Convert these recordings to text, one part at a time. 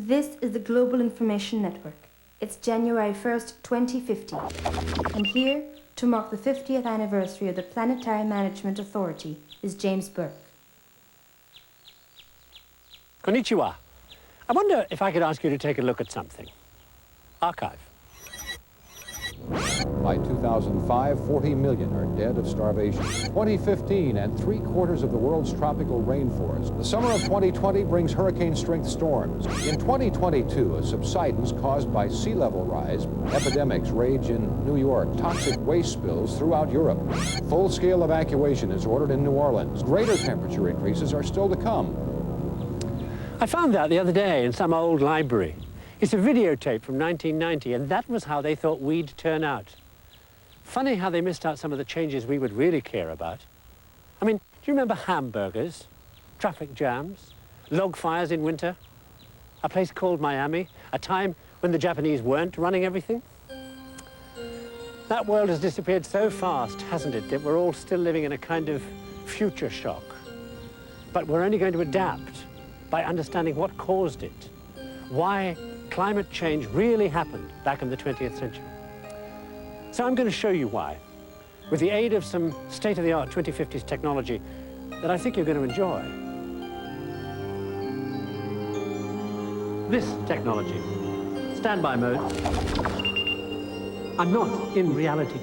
This is the Global Information Network. It's January 1st, 2050. And here, to mark the 50th anniversary of the Planetary Management Authority, is James Burke. Konnichiwa. I wonder if I could ask you to take a look at something. Archive. By 2005, 40 million are dead of starvation. 2015, and 3/4 of the world's tropical rainforest. The summer of 2020 brings hurricane-strength storms. In 2022, a subsidence caused by sea level rise. Epidemics rage in New York. Toxic waste spills throughout Europe. Full-scale evacuation is ordered in New Orleans. Greater temperature increases are still to come. I found that the other day in some old library. It's a videotape from 1990, and that was how they thought we'd turn out. Funny how they missed out some of the changes we would really care about. I mean, do you remember hamburgers, traffic jams, log fires in winter, a place called Miami, a time when the Japanese weren't running everything? That world has disappeared so fast, hasn't it, that we're all still living in a kind of future shock. But we're only going to adapt by understanding what caused it, why climate change really happened back in the 20th century. So I'm going to show you why, with the aid of some state-of-the-art 2050s technology that I think you're going to enjoy. This technology, standby mode. I'm not in reality.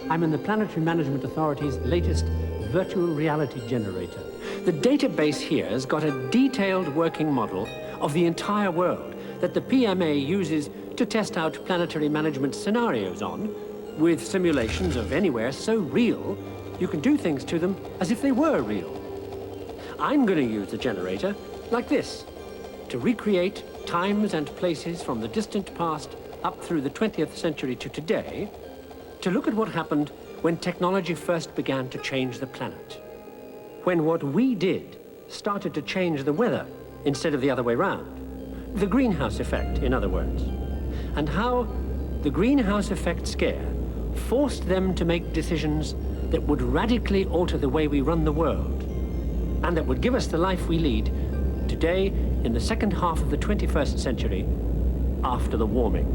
I'm in the Planetary Management Authority's latest virtual reality generator. The database here has got a detailed working model of the entire world that the PMA uses to test out planetary management scenarios on, with simulations of anywhere so real, you can do things to them as if they were real. I'm going to use the generator like this, to recreate times and places from the distant past up through the 20th century to today, to look at what happened when technology first began to change the planet. When what we did started to change the weather instead of the other way round. The greenhouse effect, in other words. And how the greenhouse effect scare forced them to make decisions that would radically alter the way we run the world, and that would give us the life we lead today in the second half of the 21st century after the warming.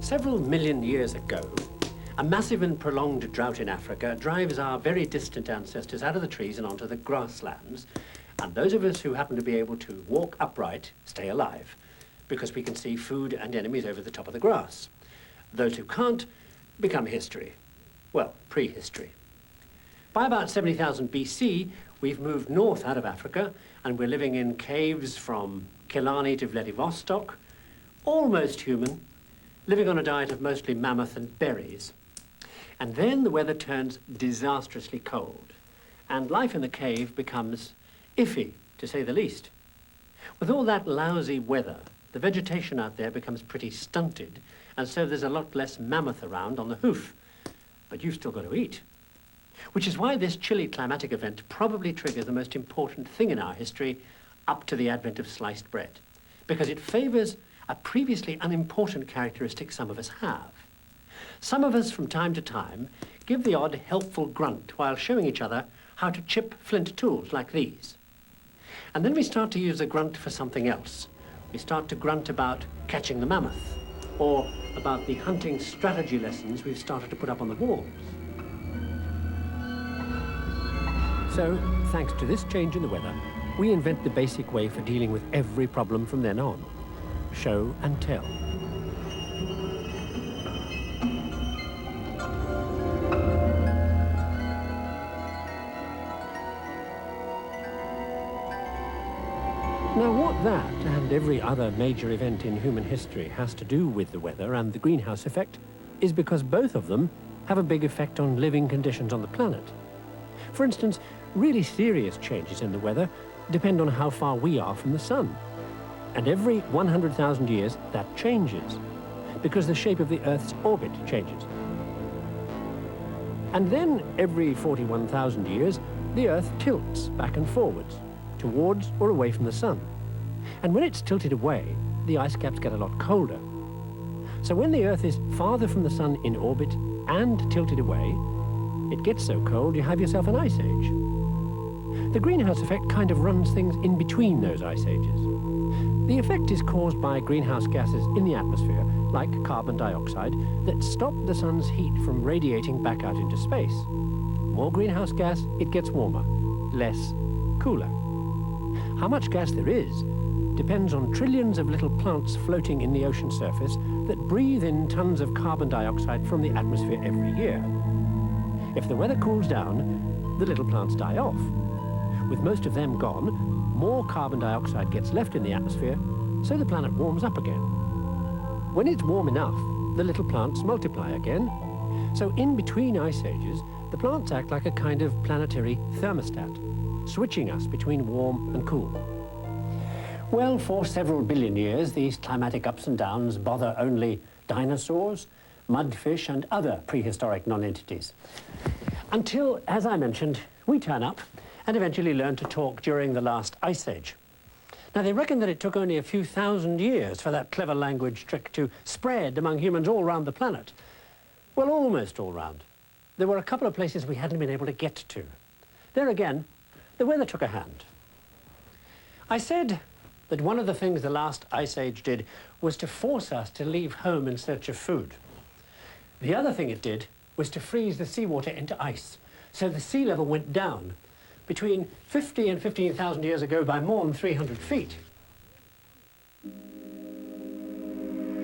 Several million years ago, a massive and prolonged drought in Africa drives our very distant ancestors out of the trees and onto the grasslands. And those of us who happen to be able to walk upright stay alive, because we can see food and enemies over the top of the grass. Those who can't become history. Well, prehistory. By about 70,000 BC, we've moved north out of Africa, and we're living in caves from Killarney to Vladivostok, almost human, living on a diet of mostly mammoth and berries. And then the weather turns disastrously cold, and life in the cave becomes iffy, to say the least. With all that lousy weather, the vegetation out there becomes pretty stunted, and so there's a lot less mammoth around on the hoof. But you've still got to eat. Which is why this chilly climatic event probably triggered the most important thing in our history up to the advent of sliced bread, because it favors a previously unimportant characteristic some of us have. Some of us, from time to time, give the odd helpful grunt while showing each other how to chip flint tools like these. And then we start to use the grunt for something else. We start to grunt about catching the mammoth, or about the hunting strategy lessons we've started to put up on the walls. So, thanks to this change in the weather, we invent the basic way for dealing with every problem from then on. Show and tell. Now, what that and every other major event in human history has to do with the weather and the greenhouse effect is because both of them have a big effect on living conditions on the planet. For instance, really serious changes in the weather depend on how far we are from the sun. And every 100,000 years, that changes, because the shape of the Earth's orbit changes. And then, every 41,000 years, the Earth tilts back and forwards, towards or away from the sun. And when it's tilted away, the ice caps get a lot colder. So when the Earth is farther from the sun in orbit and tilted away, it gets so cold you have yourself an ice age. The greenhouse effect kind of runs things in between those ice ages. The effect is caused by greenhouse gases in the atmosphere, like carbon dioxide, that stop the sun's heat from radiating back out into space. More greenhouse gas, it gets warmer. Less, cooler. How much gas there is depends on trillions of little plants floating in the ocean surface that breathe in tons of carbon dioxide from the atmosphere every year. If the weather cools down, the little plants die off. With most of them gone, more carbon dioxide gets left in the atmosphere, so the planet warms up again. When it's warm enough, the little plants multiply again. So in between ice ages, the plants act like a kind of planetary thermostat, switching us between warm and cool. Well, for several billion years, these climatic ups and downs bother only dinosaurs, mudfish, and other prehistoric non-entities. Until, as I mentioned, we turn up and eventually learn to talk during the last ice age. Now, they reckon that it took only a few thousand years for that clever language trick to spread among humans all around the planet. Well, almost all round. There were a couple of places we hadn't been able to get to. There again, the weather took a hand. I said that one of the things the last ice age did was to force us to leave home in search of food. The other thing it did was to freeze the seawater into ice, so the sea level went down between 50 and 15,000 years ago by more than 300 feet.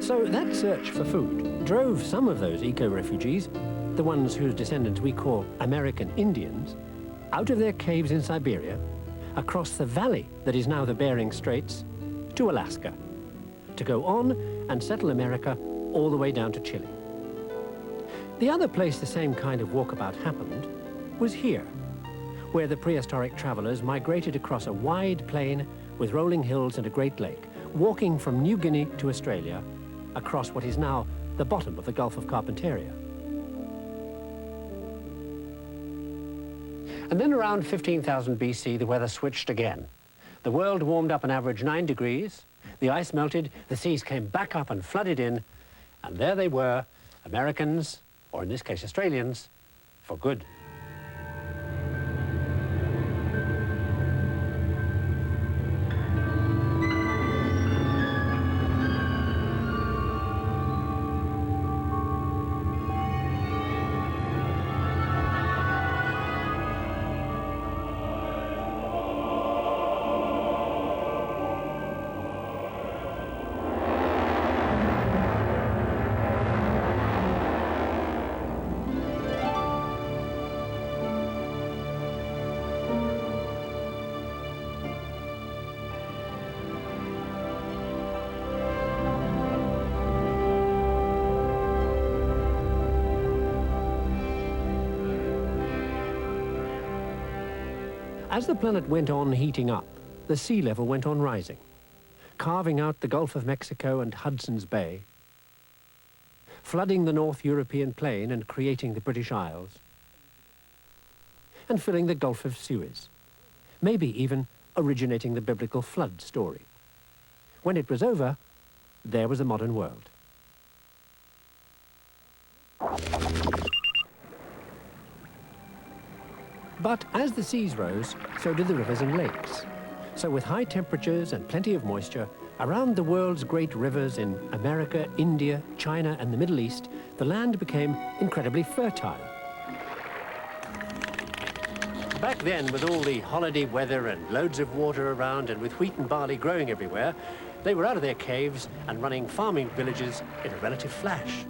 So that search for food drove some of those eco-refugees, the ones whose descendants we call American Indians, out of their caves in Siberia, across the valley that is now the Bering Straits, to Alaska, to go on and settle America all the way down to Chile. The other place the same kind of walkabout happened was here, where the prehistoric travelers migrated across a wide plain with rolling hills and a great lake, walking from New Guinea to Australia, across what is now the bottom of the Gulf of Carpentaria. And then around 15,000 BC, the weather switched again. The world warmed up an average 9 degrees, the ice melted, the seas came back up and flooded in, and there they were, Americans, or in this case Australians, for good. As the planet went on heating up, the sea level went on rising, carving out the Gulf of Mexico and Hudson's Bay, flooding the North European plain and creating the British Isles, and filling the Gulf of Suez, maybe even originating the biblical flood story. When it was over, there was the modern world. But as the seas rose, so did the rivers and lakes. So with high temperatures and plenty of moisture, around the world's great rivers in America, India, China, and the Middle East, the land became incredibly fertile. Back then, with all the holiday weather and loads of water around, and with wheat and barley growing everywhere, they were out of their caves and running farming villages in a relative flash.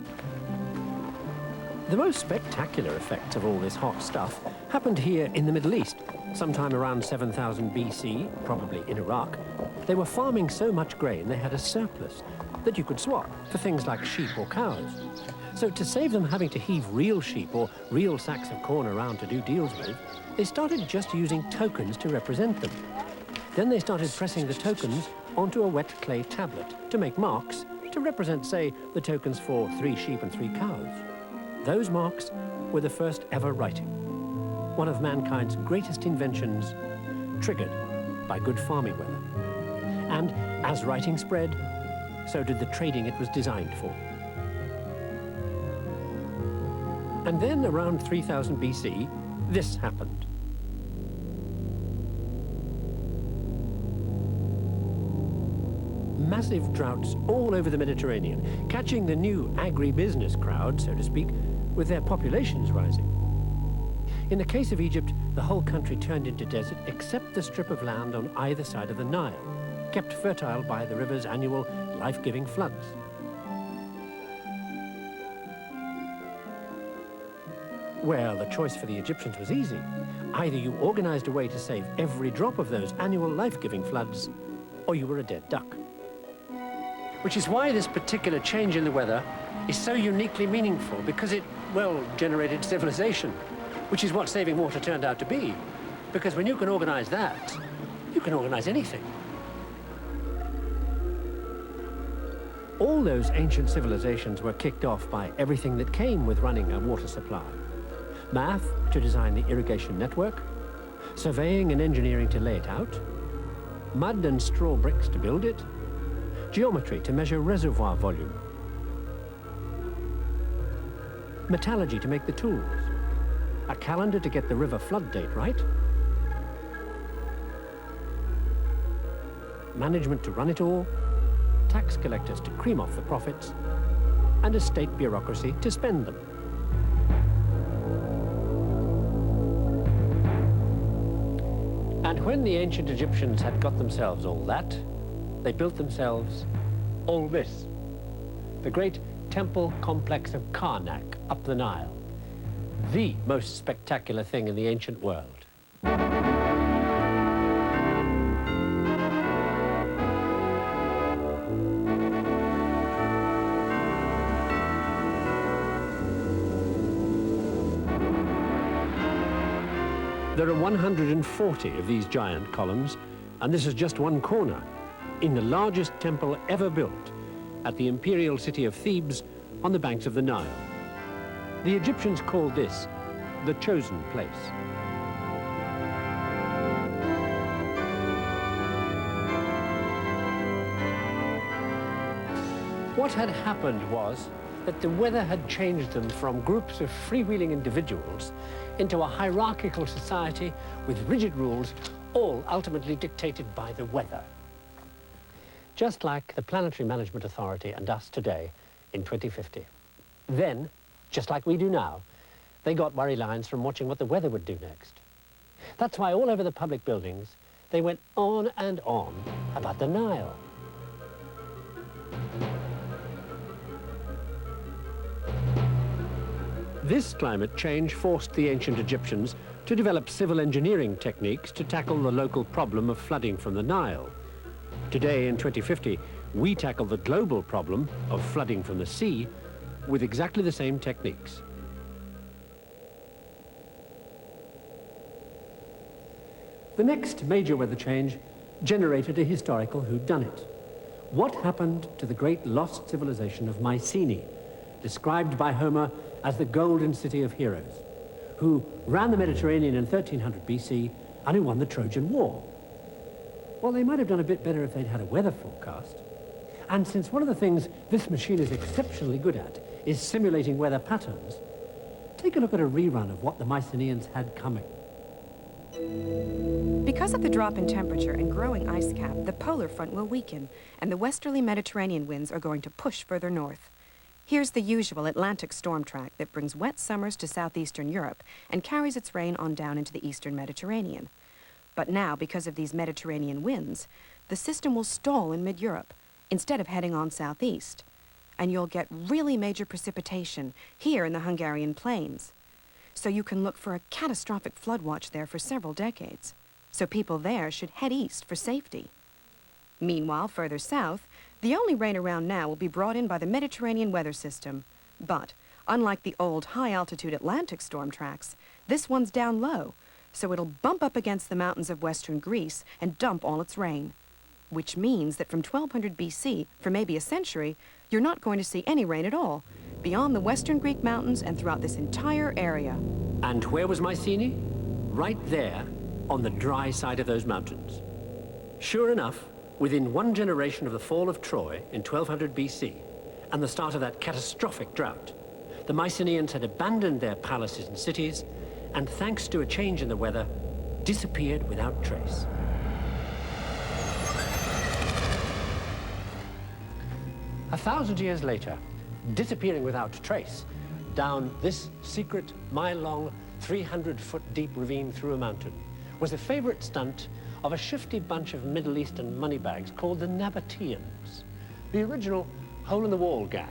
The most spectacular effects of all this hot stuff happened here in the Middle East, sometime around 7000 BC, probably in Iraq. They were farming so much grain they had a surplus that you could swap for things like sheep or cows. So to save them having to heave real sheep or real sacks of corn around to do deals with, they started just using tokens to represent them. Then they started pressing the tokens onto a wet clay tablet to make marks to represent, say, the tokens for 3 sheep and 3 cows. Those marks were the first ever writing, one of mankind's greatest inventions, triggered by good farming weather. And as writing spread, so did the trading it was designed for. And then around 3000 BC, this happened. Massive droughts all over the Mediterranean, catching the new agribusiness crowd, so to speak, with their populations rising. In the case of Egypt, the whole country turned into desert except the strip of land on either side of the Nile, kept fertile by the river's annual life-giving floods. Well, the choice for the Egyptians was easy. Either you organized a way to save every drop of those annual life-giving floods, or you were a dead duck. Which is why this particular change in the weather is so uniquely meaningful, because it, well, generated civilization, which is what saving water turned out to be. Because when you can organize that, you can organize anything. All those ancient civilizations were kicked off by everything that came with running a water supply. Math to design the irrigation network, surveying and engineering to lay it out, mud and straw bricks to build it, geometry to measure reservoir volume, metallurgy to make the tools, a calendar to get the river flood date right, management to run it all, tax collectors to cream off the profits, and a state bureaucracy to spend them. And when the ancient Egyptians had got themselves all that, they built themselves all this. The great temple complex of Karnak up the Nile. The most spectacular thing in the ancient world. There are 140 of these giant columns, and this is just one corner in the largest temple ever built at the imperial city of Thebes on the banks of the Nile. The Egyptians called this the chosen place. What had happened was that the weather had changed them from groups of freewheeling individuals into a hierarchical society with rigid rules, all ultimately dictated by the weather. Just like the Planetary Management Authority and us today in 2050. Then, just like we do now, they got worry lines from watching what the weather would do next. That's why all over the public buildings, they went on and on about the Nile. This climate change forced the ancient Egyptians to develop civil engineering techniques to tackle the local problem of flooding from the Nile. Today, in 2050, we tackle the global problem of flooding from the sea with exactly the same techniques. The next major weather change generated a historical whodunit. What happened to the great lost civilization of Mycenae, described by Homer as the golden city of heroes, who ran the Mediterranean in 1300 BC and who won the Trojan War? Well, they might have done a bit better if they'd had a weather forecast. And since one of the things this machine is exceptionally good at is simulating weather patterns, take a look at a rerun of what the Mycenaeans had coming. Because of the drop in temperature and growing ice cap, the polar front will weaken, and the westerly Mediterranean winds are going to push further north. Here's the usual Atlantic storm track that brings wet summers to southeastern Europe and carries its rain on down into the eastern Mediterranean. But now, because of these Mediterranean winds, the system will stall in mid-Europe instead of heading on southeast. And you'll get really major precipitation here in the Hungarian plains. so you can look for a catastrophic flood watch there for several decades. So people there should head east for safety. Meanwhile, further south, the only rain around now will be brought in by the Mediterranean weather system. But, unlike the old high-altitude Atlantic storm tracks, this one's down low, so it'll bump up against the mountains of western Greece and dump all its rain. Which means that from 1200 BC, for maybe a century, you're not going to see any rain at all, beyond the western Greek mountains and throughout this entire area. And where was Mycenae? Right there, on the dry side of those mountains. Sure enough, within one generation of the fall of Troy in 1200 BC, and the start of that catastrophic drought, the Mycenaeans had abandoned their palaces and cities, and thanks to a change in the weather, disappeared without trace. A 1,000 years later, disappearing without trace, down this secret, mile-long, 300-foot-deep ravine through a mountain, was a favorite stunt of a shifty bunch of Middle Eastern moneybags called the Nabateans, the original hole-in-the-wall gang.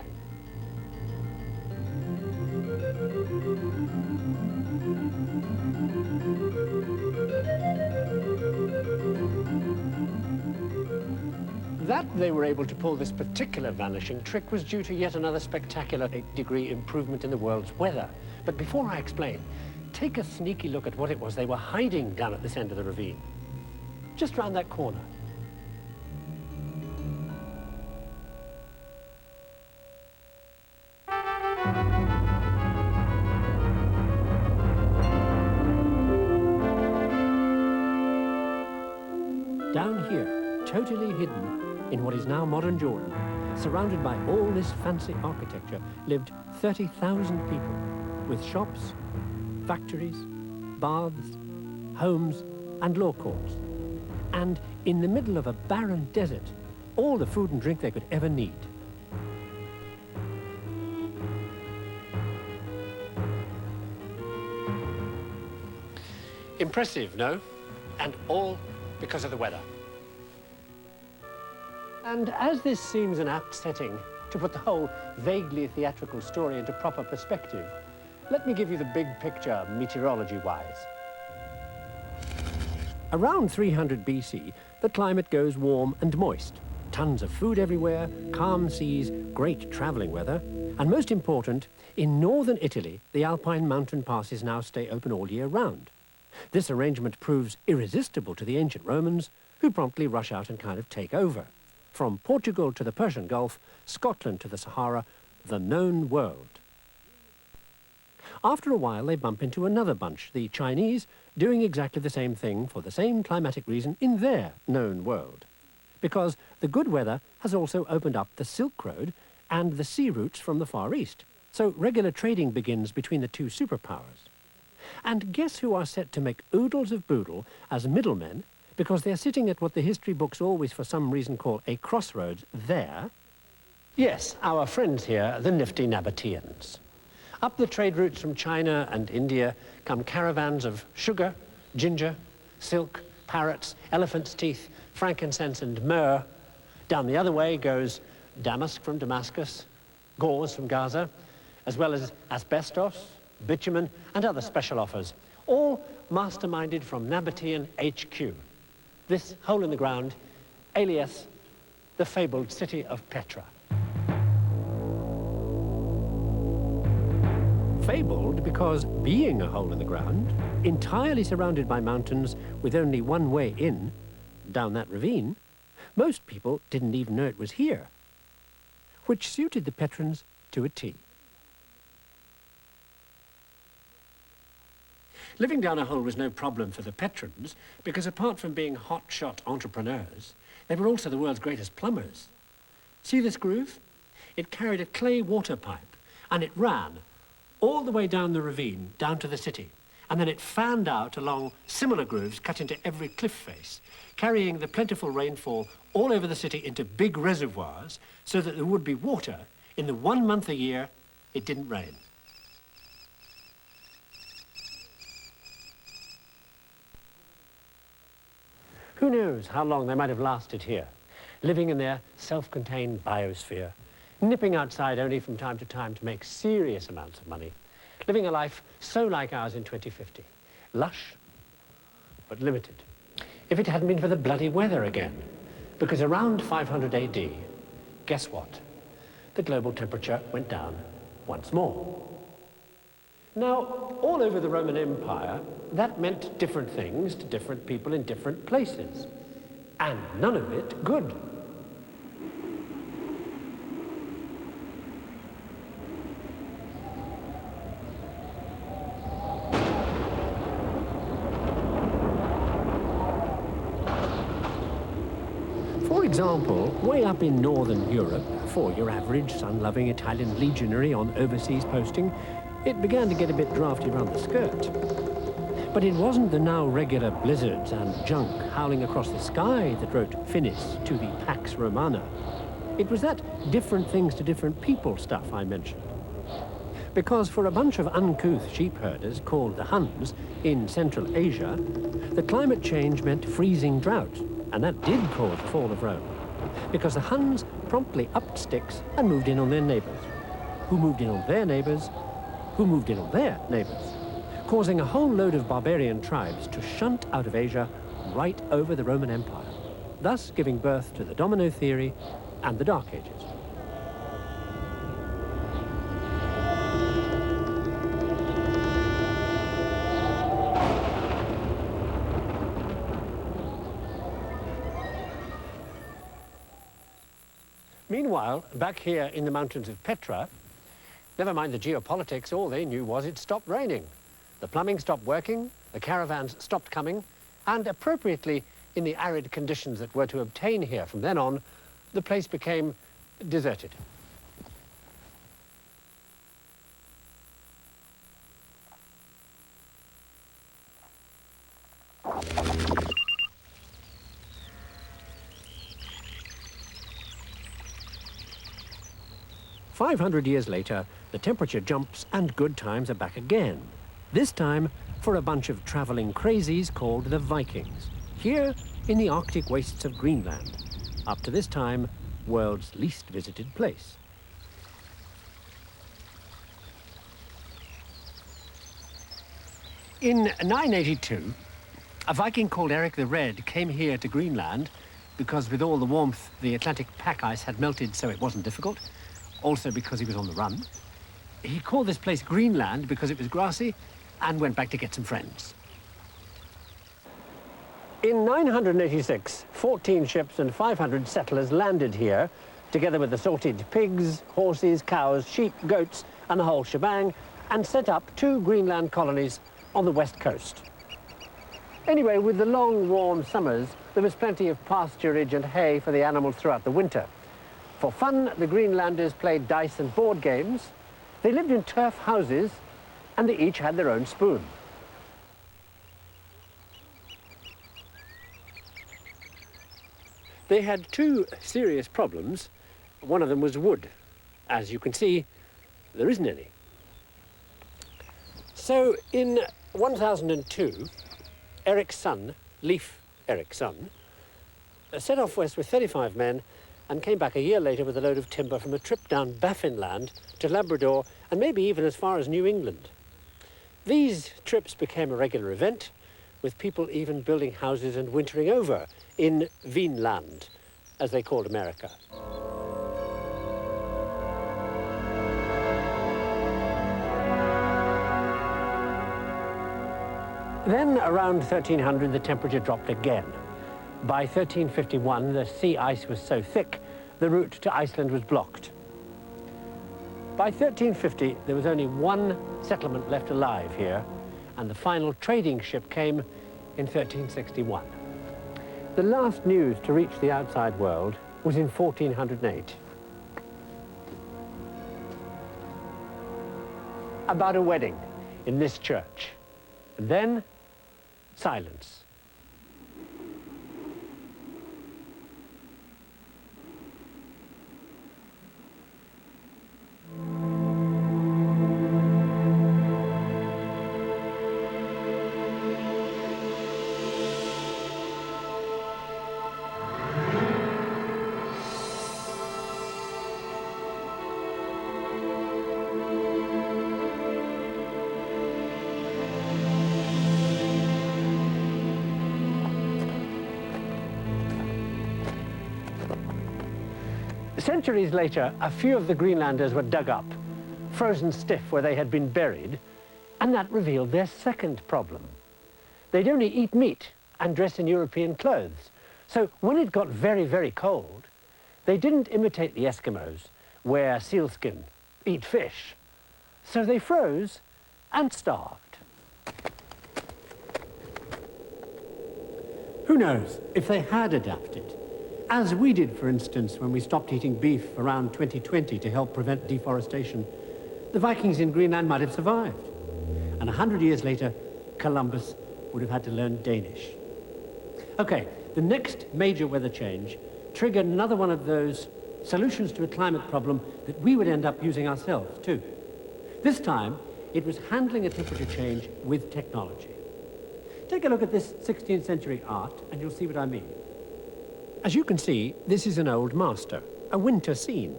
That they were able to pull this particular vanishing trick was due to yet another spectacular 8-degree improvement in the world's weather. But before I explain, take a sneaky look at what it was they were hiding down at this end of the ravine, just round that corner. Down here, totally hidden in what is now modern Jordan, surrounded by all this fancy architecture, lived 30,000 people with shops, factories, baths, homes, and law courts. And in the middle of a barren desert, all the food and drink they could ever need. Impressive, no? And all because of the weather. And as this seems an apt setting to put the whole vaguely theatrical story into proper perspective, let me give you the big picture meteorology-wise. Around 300 BC, the climate goes warm and moist. Tons of food everywhere, calm seas, great traveling weather, and most important, in northern Italy, the Alpine mountain passes now stay open all year round. This arrangement proves irresistible to the ancient Romans, who promptly rush out and kind of take over. From Portugal to the Persian Gulf, Scotland to the Sahara, the known world. After a while, they bump into another bunch, the Chinese, doing exactly the same thing for the same climatic reason in their known world. Because the good weather has also opened up the Silk Road and the sea routes from the Far East. So regular trading begins between the two superpowers. And guess who are set to make oodles of boodle as middlemen, because they're sitting at what the history books always for some reason call a crossroads there? Yes, our friends here, the nifty Nabateans. Up the trade routes from China and India come caravans of sugar, ginger, silk, parrots, elephant's teeth, frankincense and myrrh. Down the other way goes damask from Damascus, gauze from Gaza, as well as asbestos, bitumen and other special offers, all masterminded from Nabatean HQ. This hole in the ground, alias the fabled city of Petra. Fabled because, being a hole in the ground, entirely surrounded by mountains with only one way in, down that ravine, most people didn't even know it was here, which suited the Petrans to a T. Living down a hole was no problem for the Petrans, because apart from being hot-shot entrepreneurs, they were also the world's greatest plumbers. See this groove? It carried a clay water pipe, and it ran all the way down the ravine, down to the city, and then it fanned out along similar grooves cut into every cliff face, carrying the plentiful rainfall all over the city into big reservoirs, so that there would be water in the 1 month a year it didn't rain. Who knows how long they might have lasted here, living in their self-contained biosphere, nipping outside only from time to make serious amounts of money, living a life so like ours in 2050. Lush, but limited. If it hadn't been for the bloody weather again. Because around 500 AD, guess what? The global temperature went down once more. Now, all over the Roman Empire, that meant different things to different people in different places. And none of it good. For example, way up in Northern Europe, for your average sun-loving Italian legionary on overseas posting, it began to get a bit drafty round the skirt. But it wasn't the now regular blizzards and junk howling across the sky that wrote finis to the Pax Romana. It was that different things to different people stuff I mentioned. Because for a bunch of uncouth sheep herders called the Huns in Central Asia, the climate change meant freezing drought, and that did cause the fall of Rome. Because the Huns promptly upped sticks and moved in on their neighbors, who moved in on their neighbors, who moved in on their neighbors, causing a whole load of barbarian tribes to shunt out of Asia right over the Roman Empire, thus giving birth to the domino theory and the Dark Ages. Meanwhile, back here in the mountains of Petra, never mind the geopolitics, all they knew was it stopped raining. The plumbing stopped working, the caravans stopped coming, and appropriately, in the arid conditions that were to obtain here from then on, the place became deserted. "500 years later, the temperature jumps and good times are back again. This time for a bunch of traveling crazies called the Vikings, here in the Arctic wastes of Greenland, up to this time, world's least visited place. In 982, a Viking called Eric the Red came here to Greenland because with all the warmth, the Atlantic pack ice had melted so it wasn't difficult. Also because he was on the run. He called this place Greenland because it was grassy and went back to get some friends. In 986, 14 ships and 500 settlers landed here, together with assorted pigs, horses, cows, sheep, goats, and the whole shebang, and set up 2 Greenland colonies on the west coast. Anyway, with the long, warm summers, there was plenty of pasturage and hay for the animals throughout the winter. For fun, the Greenlanders played dice and board games. They lived in turf houses, and they each had their own spoon. They had 2 serious problems. One of them was wood. As you can see, there isn't any. So in 1002, Eric's son, Leif Eric's son, set off west with 35 men and came back a year later with a load of timber from a trip down Baffinland to Labrador and maybe even as far as New England. These trips became a regular event, with people even building houses and wintering over in Vinland, as they called America. Then, around 1300, the temperature dropped again. By 1351, the sea ice was so thick, the route to Iceland was blocked. By 1350, there was only 1 settlement left alive here, and the final trading ship came in 1361. The last news to reach the outside world was in 1408. About a wedding in this church. And then, silence. Centuries later, a few of the Greenlanders were dug up, frozen stiff where they had been buried, and that revealed their second problem. They'd only eat meat and dress in European clothes. So when it got very, very cold, they didn't imitate the Eskimos, wear sealskin, eat fish. So they froze and starved. Who knows, if they had adapted, as we did, for instance, when we stopped eating beef around 2020 to help prevent deforestation, the Vikings in Greenland might have survived. And 100 years later, Columbus would have had to learn Danish. Okay, the next major weather change triggered another one of those solutions to a climate problem that we would end up using ourselves, too. This time, it was handling a temperature change with technology. Take a look at this 16th century art, and you'll see what I mean. As you can see, this is an old master, a winter scene.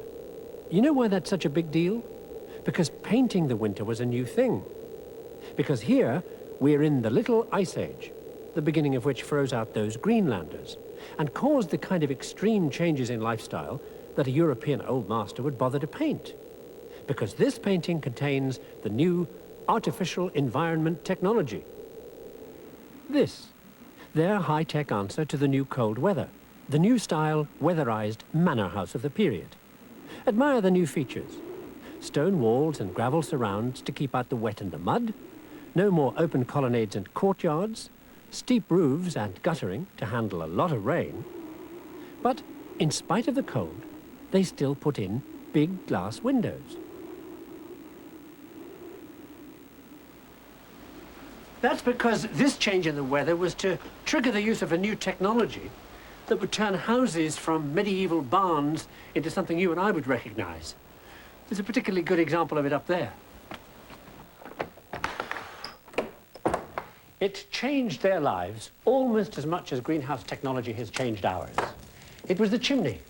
You know why that's such a big deal? Because painting the winter was a new thing. Because here, we're in the Little Ice Age, the beginning of which froze out those Greenlanders and caused the kind of extreme changes in lifestyle that a European old master would bother to paint. Because this painting contains the new artificial environment technology. This, their high-tech answer to the new cold weather, the new style weatherized manor house of the period. Admire the new features. Stone walls and gravel surrounds to keep out the wet and the mud, no more open colonnades and courtyards, steep roofs and guttering to handle a lot of rain. But in spite of the cold, they still put in big glass windows. That's because this change in the weather was to trigger the use of a new technology that would turn houses from medieval barns into something you and I would recognize. There's a particularly good example of it up there. It changed their lives almost as much as greenhouse technology has changed ours. It was the chimney.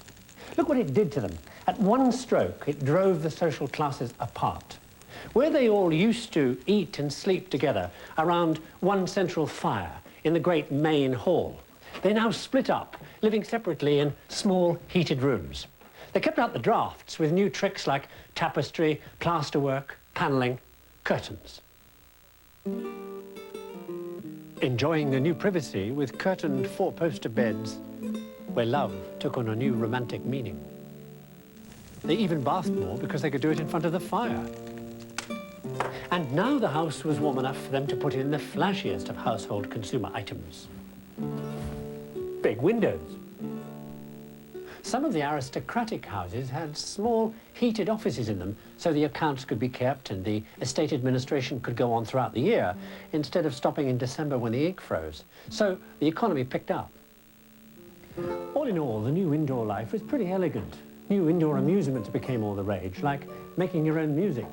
Look what it did to them. At one stroke, it drove the social classes apart. Where they all used to eat and sleep together around one central fire in the great main hall, they now split up, living separately in small heated rooms. They kept out the drafts with new tricks like tapestry, plasterwork, panelling, curtains. Enjoying the new privacy with curtained four-poster beds where love took on a new romantic meaning. They even bathed more because they could do it in front of the fire. And now the house was warm enough for them to put in the flashiest of household consumer items. Big windows. Some of the aristocratic houses had small heated offices in them so the accounts could be kept and the estate administration could go on throughout the year instead of stopping in December when the ink froze. So the economy picked up. All in all, the new indoor life was pretty elegant. New indoor amusements became all the rage, like making your own music.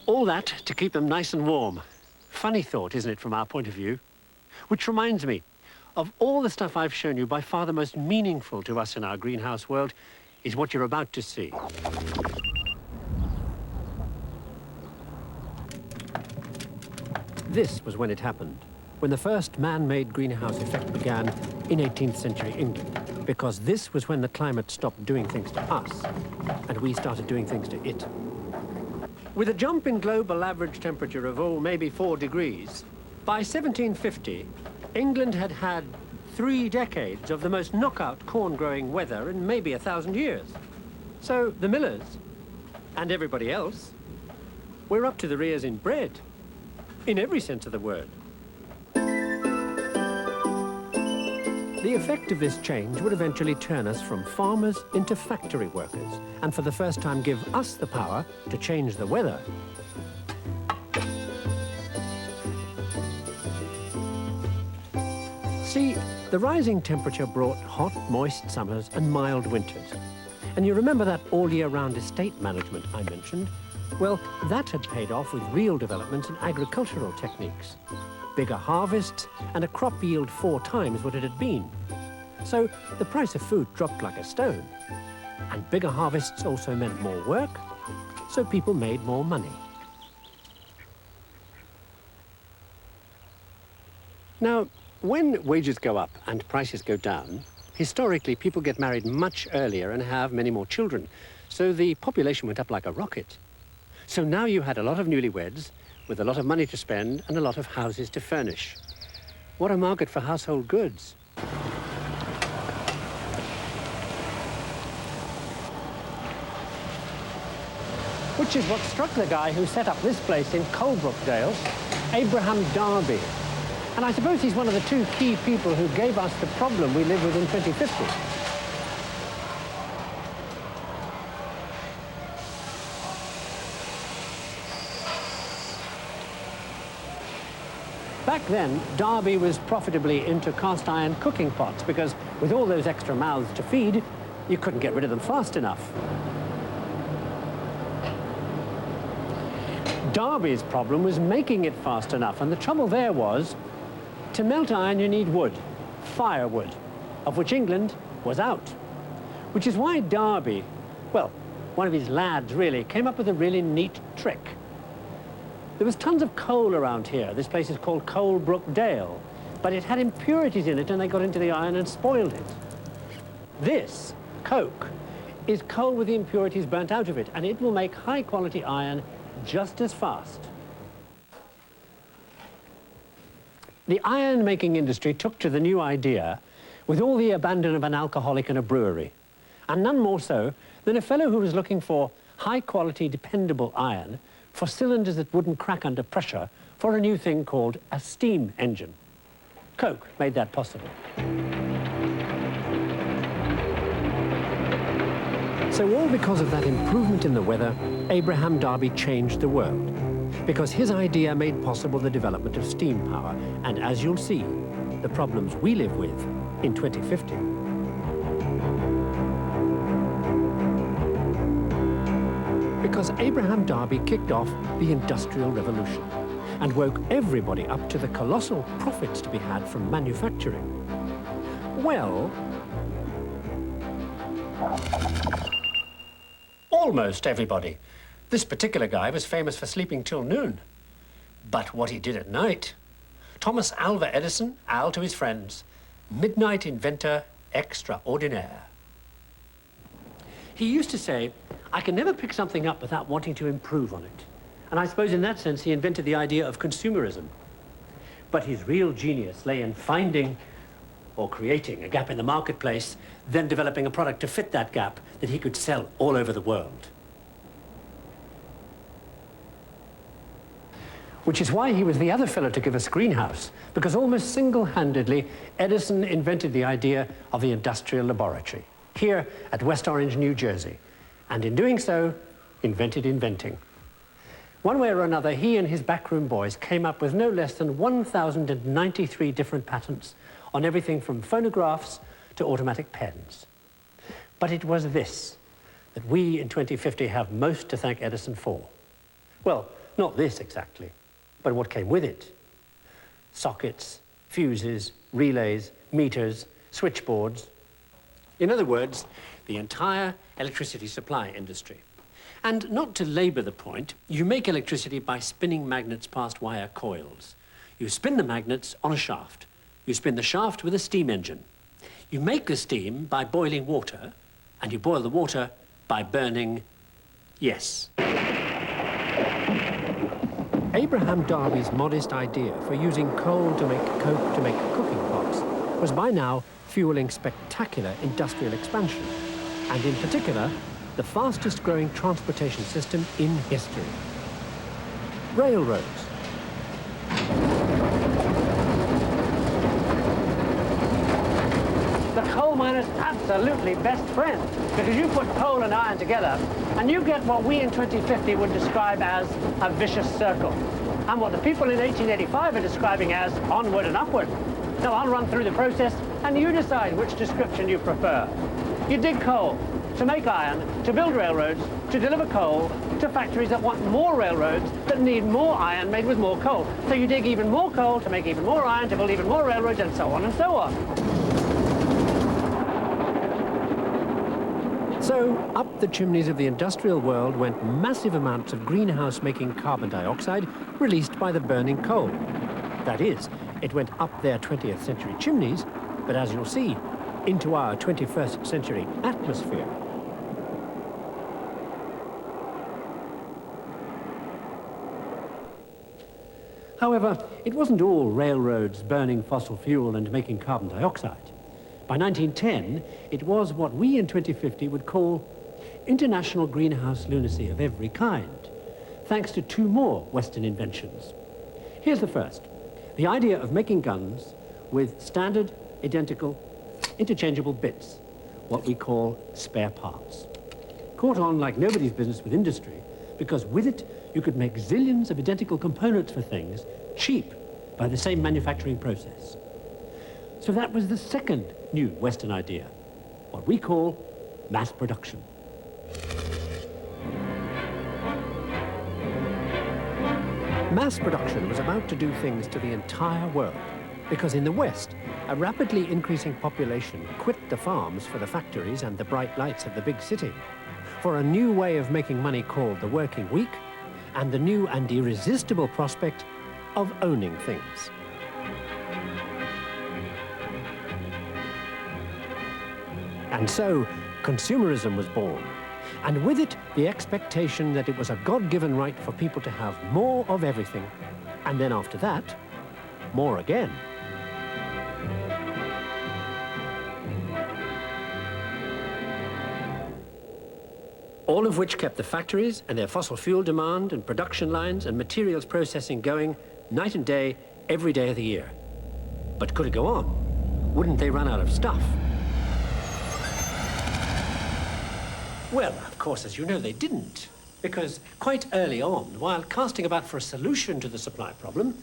All that to keep them nice and warm. Funny thought, isn't it, from our point of view? Which reminds me, of all the stuff I've shown you, by far the most meaningful to us in our greenhouse world is what you're about to see. This was when it happened, when the first man-made greenhouse effect began in 18th century England, because this was when the climate stopped doing things to us, and we started doing things to it. With a jump in global average temperature of, maybe 4 degrees, by 1750, England had had 3 decades of the most knockout corn-growing weather in maybe 1,000 years. So the millers, and everybody else, were up to their ears in bread, in every sense of the word. The effect of this change would eventually turn us from farmers into factory workers, and for the first time give us the power to change the weather. see, the rising temperature brought hot, moist summers and mild winters. And you remember that all-year-round estate management I mentioned? Well, that had paid off with real developments in agricultural techniques. Bigger harvests and a crop yield 4 times what it had been. So the price of food dropped like a stone. And bigger harvests also meant more work, so people made more money. Now, when wages go up and prices go down, historically people get married much earlier and have many more children, so the population went up like a rocket. So now you had a lot of newlyweds with a lot of money to spend and a lot of houses to furnish. What a market for household goods. Which is what struck the guy who set up this place in Coalbrookdale, Abraham Darby. And I suppose he's one of the 2 key people who gave us the problem we live with in 2050. Back then, Darby was profitably into cast iron cooking pots because with all those extra mouths to feed, you couldn't get rid of them fast enough. Darby's problem was making it fast enough, and the trouble there was, to melt iron you need wood, firewood, of which England was out. Which is why Darby, well, one of his lads really, came up with a really neat trick. There was tons of coal around here. This place is called Coalbrookdale, but it had impurities in it and they got into the iron and spoiled it. This, coke, is coal with the impurities burnt out of it, and it will make high-quality iron just as fast. The iron-making industry took to the new idea with all the abandon of an alcoholic in a brewery, and none more so than a fellow who was looking for high-quality, dependable iron for cylinders that wouldn't crack under pressure for a new thing called a steam engine. Coke made that possible. So all because of that improvement in the weather, Abraham Darby changed the world, because his idea made possible the development of steam power, and as you'll see, the problems we live with in 2050. Because Abraham Darby kicked off the Industrial Revolution and woke everybody up to the colossal profits to be had from manufacturing. Well, almost everybody. This particular guy was famous for sleeping till noon. But what he did at night, Thomas Alva Edison, Al to his friends, midnight inventor extraordinaire. He used to say, I can never pick something up without wanting to improve on it. And I suppose in that sense he invented the idea of consumerism. But his real genius lay in finding or creating a gap in the marketplace, then developing a product to fit that gap that he could sell all over the world. Which is why he was the other fellow to give us greenhouse, because almost single-handedly, Edison invented the idea of the industrial laboratory, here at West Orange, New Jersey, and in doing so, invented inventing. One way or another, he and his backroom boys came up with no less than 1,093 different patents on everything from phonographs to automatic pens. But it was this that we in 2050 have most to thank Edison for. Well, not this exactly, but what came with it. Sockets, fuses, relays, meters, switchboards. In other words, the entire electricity supply industry. And not to labor the point, you make electricity by spinning magnets past wire coils. You spin the magnets on a shaft. You spin the shaft with a steam engine. You make the steam by boiling water, and you boil the water by burning, yes. Abraham Darby's modest idea for using coal to make coke to make cooking pots was by now fueling spectacular industrial expansion, and in particular, the fastest growing transportation system in history. Railroads. The coal miner's absolutely best friend, because you put coal and iron together and you get what we in 2050 would describe as a vicious circle, and what the people in 1885 are describing as onward and upward. Now I'll run through the process and you decide which description you prefer. You dig coal to make iron, to build railroads, to deliver coal to factories that want more railroads, that need more iron made with more coal. So you dig even more coal to make even more iron, to build even more railroads, and so on and so on. So up the chimneys of the industrial world went massive amounts of greenhouse-making carbon dioxide released by the burning coal. That is, it went up their 20th century chimneys, but as you'll see, into our 21st century atmosphere. However, it wasn't all railroads burning fossil fuel and making carbon dioxide. By 1910, it was what we in 2050 would call international greenhouse lunacy of every kind, thanks to two more Western inventions. Here's the first, the idea of making guns with standard, identical, interchangeable bits, what we call spare parts. Caught on like nobody's business with industry, because with it, you could make zillions of identical components for things cheap by the same manufacturing process. So that was the second new Western idea, what we call mass production. Mass production was about to do things to the entire world, because in the West, a rapidly increasing population quit the farms for the factories and the bright lights of the big city, for a new way of making money called the working week, and the new and irresistible prospect of owning things. And so, consumerism was born, and with it, the expectation that it was a God-given right for people to have more of everything, and then after that, more again. All of which kept the factories and their fossil fuel demand and production lines and materials processing going night and day, every day of the year. But could it go on? Wouldn't they run out of stuff? Well, of course, as you know, they didn't. Because quite early on, while casting about for a solution to the supply problem,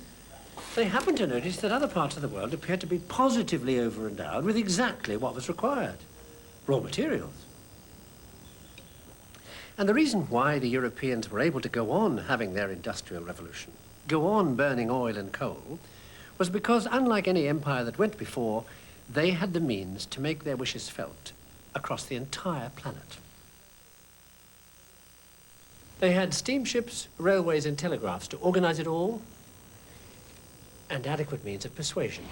they happened to notice that other parts of the world appeared to be positively over-endowed with exactly what was required: raw materials. And the reason why the Europeans were able to go on having their industrial revolution, go on burning oil and coal, was because, unlike any empire that went before, they had the means to make their wishes felt across the entire planet. They had steamships, railways, and telegraphs to organize it all, and adequate means of persuasion.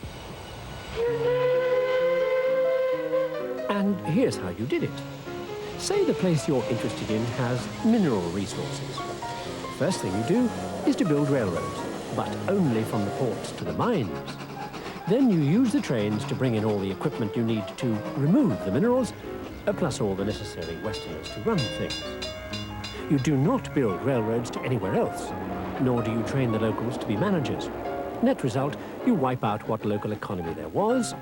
And here's how you did it. Say the place you're interested in has mineral resources. First thing you do is to build railroads, but only from the ports to the mines. Then you use the trains to bring in all the equipment you need to remove the minerals, plus all the necessary Westerners to run things. You do not build railroads to anywhere else, nor do you train the locals to be managers. Net result, you wipe out what local economy there was,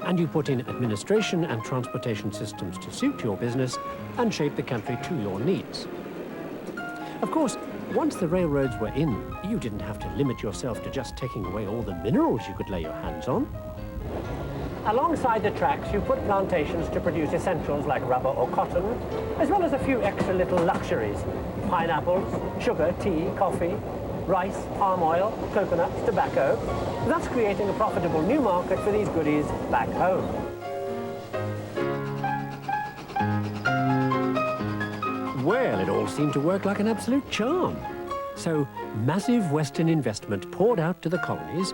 and you put in administration and transportation systems to suit your business and shape the country to your needs. Of course, once the railroads were in, you didn't have to limit yourself to just taking away all the minerals you could lay your hands on. Alongside the tracks, you put plantations to produce essentials like rubber or cotton, as well as a few extra little luxuries: pineapples, sugar, tea, coffee, rice, palm oil, coconuts, tobacco, thus creating a profitable new market for these goodies back home. Well, it all seemed to work like an absolute charm. So massive Western investment poured out to the colonies,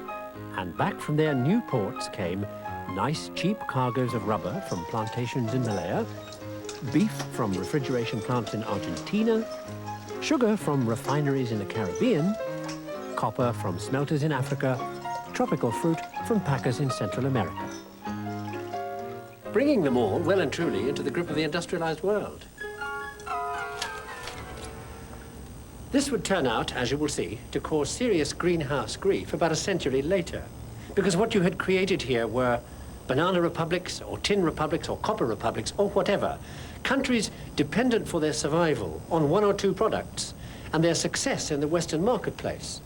and back from their new ports came nice, cheap cargoes of rubber from plantations in Malaya, beef from refrigeration plants in Argentina, sugar from refineries in the Caribbean, copper from smelters in Africa, tropical fruit from packers in Central America. Bringing them all well and truly into the grip of the industrialized world. This would turn out, as you will see, to cause serious greenhouse grief about a century later, because what you had created here were banana republics, or tin republics, or copper republics, or whatever, countries dependent for their survival on one or two products and their success in the Western marketplace.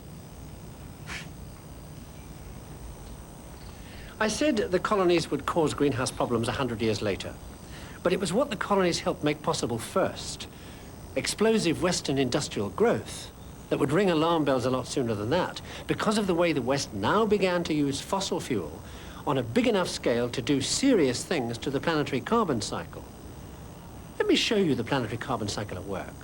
I said the colonies would cause greenhouse problems 100 years later, but it was what the colonies helped make possible first. Explosive Western industrial growth that would ring alarm bells a lot sooner than that, because of the way the West now began to use fossil fuel on a big enough scale to do serious things to the planetary carbon cycle. Let me show you the planetary carbon cycle at work.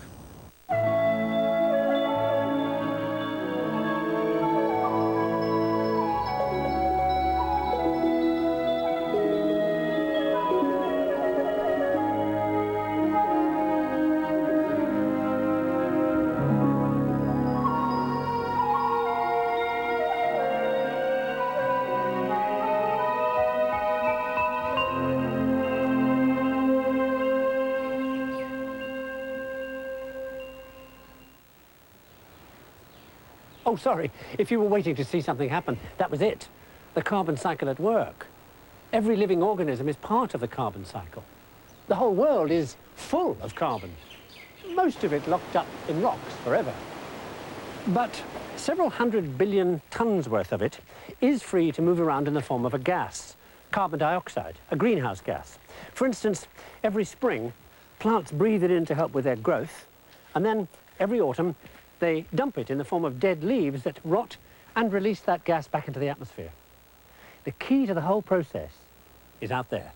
Oh, sorry, if you were waiting to see something happen, that was it. The carbon cycle at work. Every living organism is part of the carbon cycle. The whole world is full of carbon, most of it locked up in rocks forever. But several 100 billion tons worth of it is free to move around in the form of a gas, carbon dioxide, a greenhouse gas. For instance, every spring, plants breathe it in to help with their growth, and then every autumn, they dump it in the form of dead leaves that rot and release that gas back into the atmosphere. The key to the whole process is out there.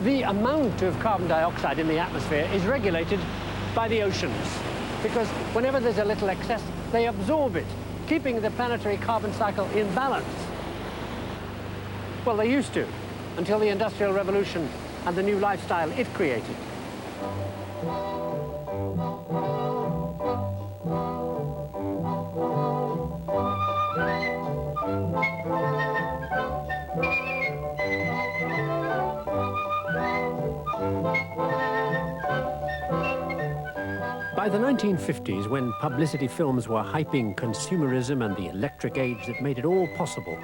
The amount of carbon dioxide in the atmosphere is regulated by the oceans, because whenever there's a little excess, they absorb it, keeping the planetary carbon cycle in balance. Well, they used to, until the Industrial Revolution and the new lifestyle it created. By the 1950s, when publicity films were hyping consumerism and the electric age that made it all possible,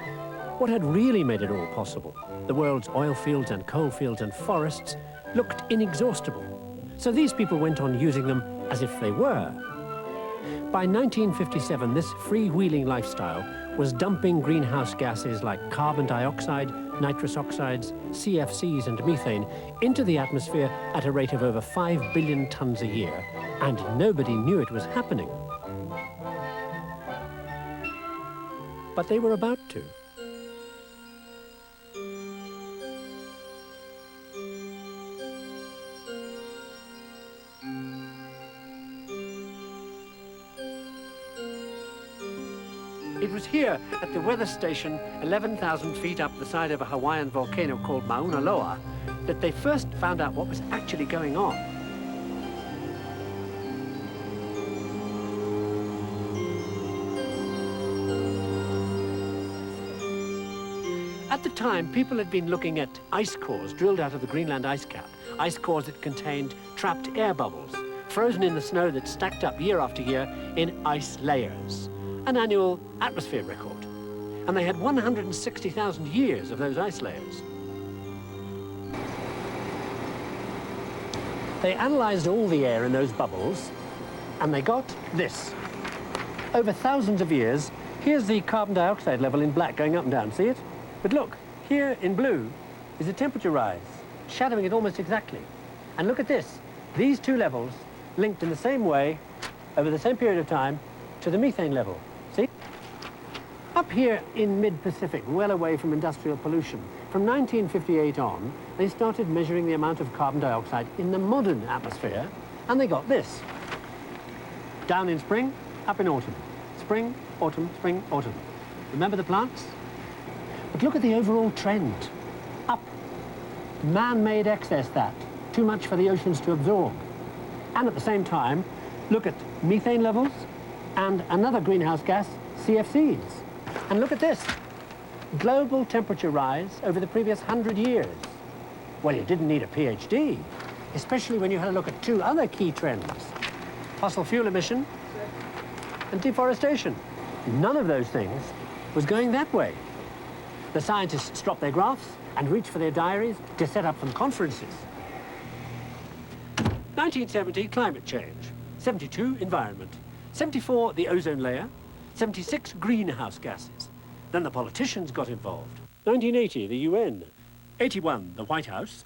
what had really made it all possible, the world's oil fields and coal fields and forests, looked inexhaustible. So these people went on using them as if they were. By 1957, this freewheeling lifestyle was dumping greenhouse gases like carbon dioxide, nitrous oxides, CFCs and methane into the atmosphere at a rate of over 5 billion tons a year, and nobody knew it was happening. But they were about to. It was here at the weather station 11,000 feet up the side of a Hawaiian volcano called Mauna Loa that they first found out what was actually going on. At the time, people had been looking at ice cores drilled out of the Greenland ice cap, ice cores that contained trapped air bubbles, frozen in the snow that stacked up year after year in ice layers. An annual atmosphere record. And they had 160,000 years of those ice layers. They analyzed all the air in those bubbles, and they got this. Over thousands of years, here's the carbon dioxide level in black going up and down, see it? But look, here in blue is a temperature rise, shadowing it almost exactly. And look at this, these two levels linked in the same way over the same period of time to the methane level. See? Up here in mid-Pacific, well away from industrial pollution, from 1958 on, they started measuring the amount of carbon dioxide in the modern atmosphere, and they got this. Down in spring, up in autumn. Spring, autumn, spring, autumn. Remember the plants? But look at the overall trend. Up. Man-made excess that. Too much for the oceans to absorb. And at the same time, look at methane levels, and another greenhouse gas, CFCs. And look at this, global temperature rise over the previous 100 years. Well, you didn't need a PhD, especially when you had a look at two other key trends, fossil fuel emission and deforestation. None of those things was going that way. The scientists dropped their graphs and reached for their diaries to set up some conferences. 1970, climate change. 72, environment. 74, the ozone layer. 76, greenhouse gases. Then the politicians got involved. 1980, the UN. 81, the White House.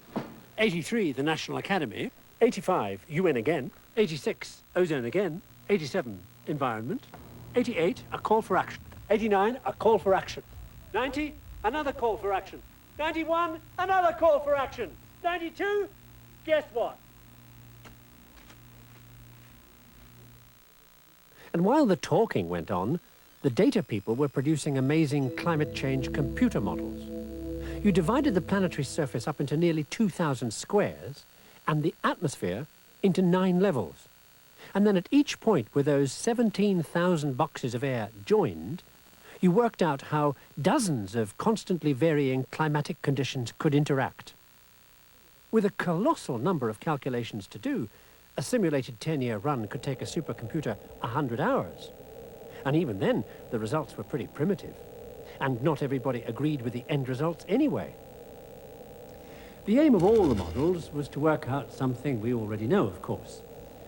83, the National Academy. 85, UN again. 86, ozone again. 87, environment. 88, a call for action. 89, a call for action. 90, another call for action. 91, another call for action. 92, guess what? And while the talking went on, the data people were producing amazing climate change computer models. You divided the planetary surface up into nearly 2,000 squares and the atmosphere into 9 levels. And then at each point where those 17,000 boxes of air joined, you worked out how dozens of constantly varying climatic conditions could interact. With a colossal number of calculations to do, a simulated 10-year run could take a supercomputer 100 hours. And even then, the results were pretty primitive. And not everybody agreed with the end results anyway. The aim of all the models was to work out something we already know, of course.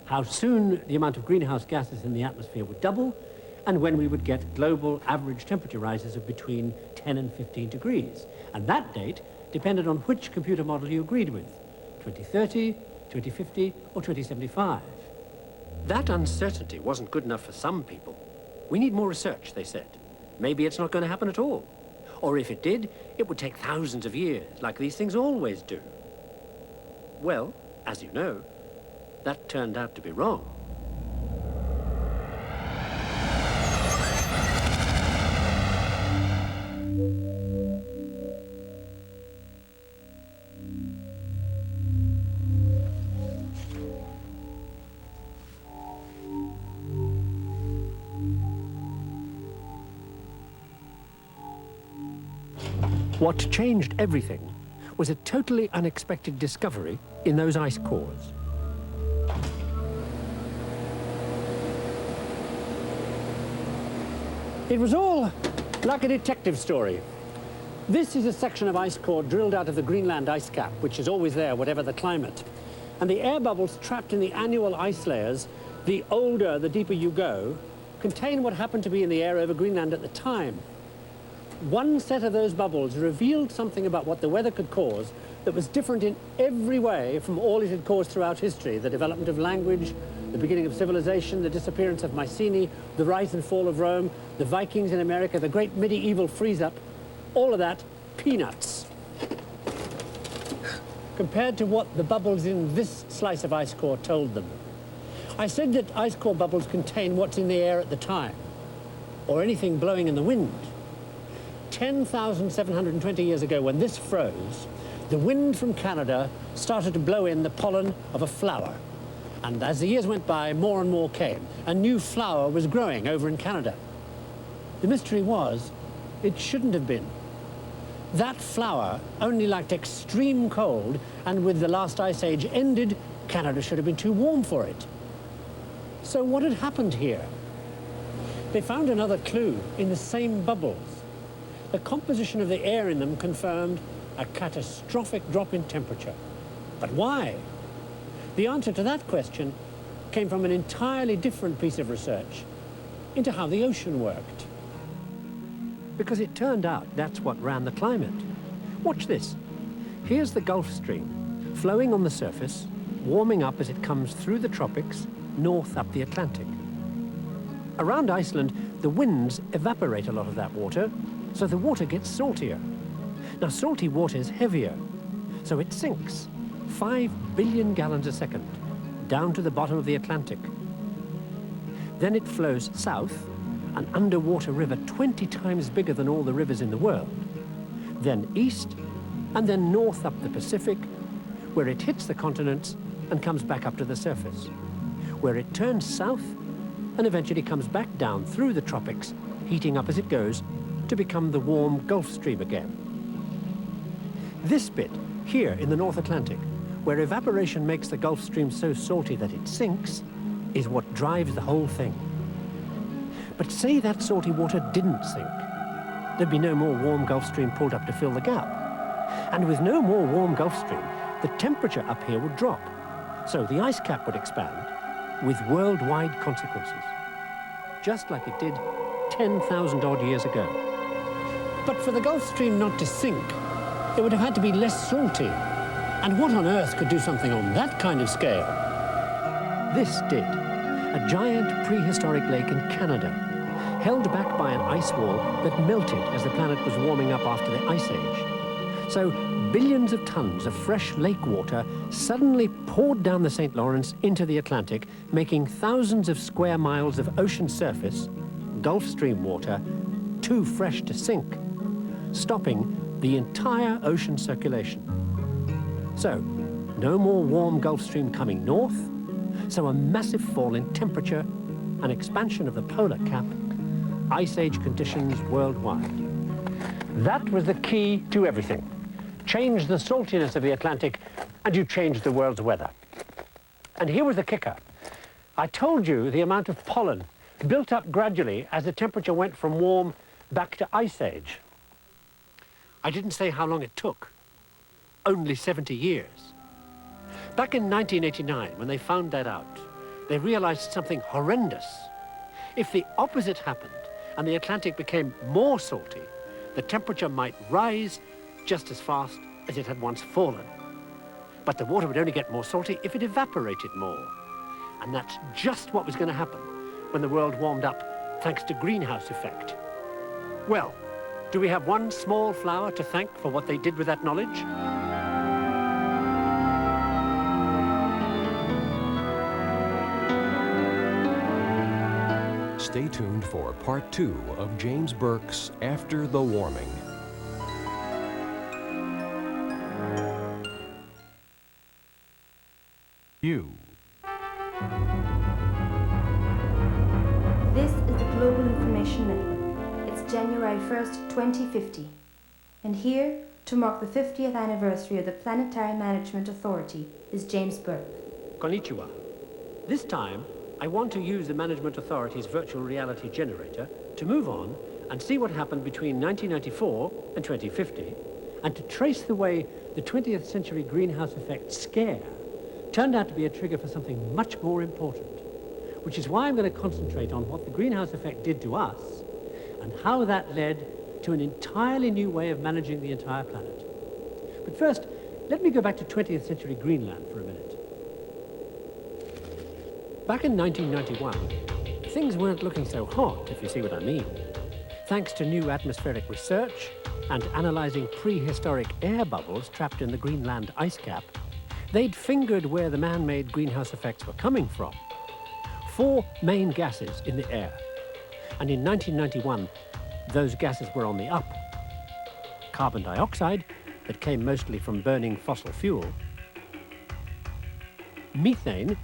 How soon the amount of greenhouse gases in the atmosphere would double, and when we would get global average temperature rises of between 10 and 15 degrees. And that date depended on which computer model you agreed with, 2030, 2050, or 2075. That uncertainty wasn't good enough for some people. We need more research, they said. Maybe it's not going to happen at all. Or if it did, it would take thousands of years, like these things always do. Well, as you know, that turned out to be wrong. What changed everything was a totally unexpected discovery in those ice cores. It was all like a detective story. This is a section of ice core drilled out of the Greenland ice cap, which is always there, whatever the climate. And the air bubbles trapped in the annual ice layers, the older, the deeper you go, contain what happened to be in the air over Greenland at the time. One set of those bubbles revealed something about what the weather could cause that was different in every way from all it had caused throughout history: the development of language, the beginning of civilization, the disappearance of Mycenae, the rise and fall of Rome, the Vikings in America, the great medieval freeze-up, all of that peanuts compared to what the bubbles in this slice of ice core told them. I said that ice core bubbles contain what's in the air at the time, or anything blowing in the wind. 10,720 years ago, when this froze, the wind from Canada started to blow in the pollen of a flower. And as the years went by, more and more came. A new flower was growing over in Canada. The mystery was, it shouldn't have been. That flower only liked extreme cold, and with the last ice age ended, Canada should have been too warm for it. So what had happened here? They found another clue in the same bubbles. The composition of the air in them confirmed a catastrophic drop in temperature. But why? The answer to that question came from an entirely different piece of research into how the ocean worked. Because it turned out that's what ran the climate. Watch this. Here's the Gulf Stream, flowing on the surface, warming up as it comes through the tropics, north up the Atlantic. Around Iceland, the winds evaporate a lot of that water, so the water gets saltier. Now, salty water is heavier, so it sinks 5 billion gallons a second down to the bottom of the Atlantic. Then it flows south, an underwater river 20 times bigger than all the rivers in the world, then east, and then north up the Pacific, where it hits the continents and comes back up to the surface, where it turns south and eventually comes back down through the tropics, heating up as it goes, to become the warm Gulf Stream again. This bit, here in the North Atlantic, where evaporation makes the Gulf Stream so salty that it sinks, is what drives the whole thing. But say that salty water didn't sink. There'd be no more warm Gulf Stream pulled up to fill the gap. And with no more warm Gulf Stream, the temperature up here would drop. So the ice cap would expand, with worldwide consequences, just like it did 10,000 odd years ago. But for the Gulf Stream not to sink, it would have had to be less salty. And what on earth could do something on that kind of scale? This did. A giant prehistoric lake in Canada, held back by an ice wall that melted as the planet was warming up after the Ice Age. So billions of tons of fresh lake water suddenly poured down the St. Lawrence into the Atlantic, making thousands of square miles of ocean surface, Gulf Stream water, too fresh to sink, stopping the entire ocean circulation. So, no more warm Gulf Stream coming north, so a massive fall in temperature, an expansion of the polar cap, Ice Age conditions worldwide. That was the key to everything. Change the saltiness of the Atlantic, and you change the world's weather. And here was the kicker. I told you the amount of pollen built up gradually as the temperature went from warm back to Ice Age. I didn't say how long it took. Only 70 years. Back in 1989, when they found that out, they realized something horrendous. If the opposite happened and the Atlantic became more salty, the temperature might rise just as fast as it had once fallen. But the water would only get more salty if it evaporated more. And that's just what was going to happen when the world warmed up, thanks to greenhouse effect. Well, do we have one small flower to thank for what they did with that knowledge? Stay tuned for part 2 of James Burke's After the Warming. This is the Global Information Network. It's January 1st, 2050. And here, to mark the 50th anniversary of the Planetary Management Authority, is James Burke. Konnichiwa. This time, I want to use the Management Authority's virtual reality generator to move on and see what happened between 1994 and 2050, and to trace the way the 20th century greenhouse effect scare turned out to be a trigger for something much more important, which is why I'm going to concentrate on what the greenhouse effect did to us and how that led to an entirely new way of managing the entire planet. But first, let me go back to 20th century Greenland for a minute. Back in 1991, things weren't looking so hot, if you see what I mean. Thanks to new atmospheric research and analyzing prehistoric air bubbles trapped in the Greenland ice cap, they'd fingered where the man-made greenhouse effects were coming from. 4 main gases in the air. And in 1991, those gases were on the up. Carbon dioxide, that came mostly from burning fossil fuel. Methane,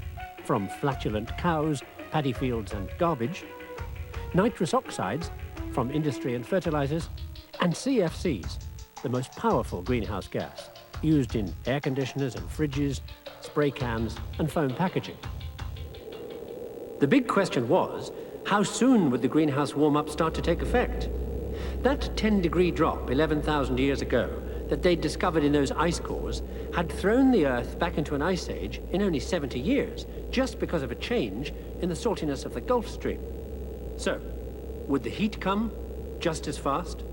from flatulent cows, paddy fields and garbage. Nitrous oxides, from industry and fertilizers. And CFCs, the most powerful greenhouse gas, used in air conditioners and fridges, spray cans and foam packaging. The big question was, how soon would the greenhouse warm-up start to take effect? That 10-degree drop 11,000 years ago that they'd discovered in those ice cores had thrown the Earth back into an ice age in only 70 years, just because of a change in the saltiness of the Gulf Stream. So, would the heat come just as fast?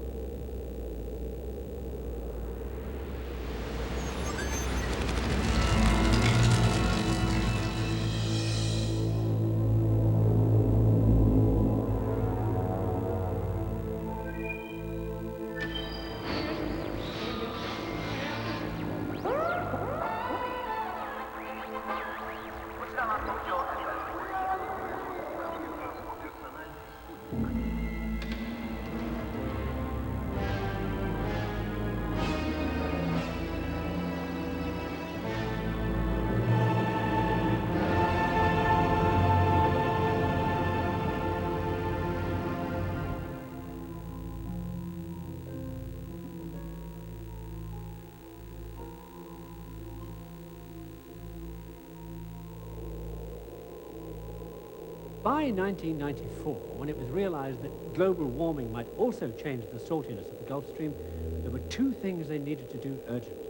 By 1994, when it was realized that global warming might also change the saltiness of the Gulf Stream, there were 2 things they needed to do urgently.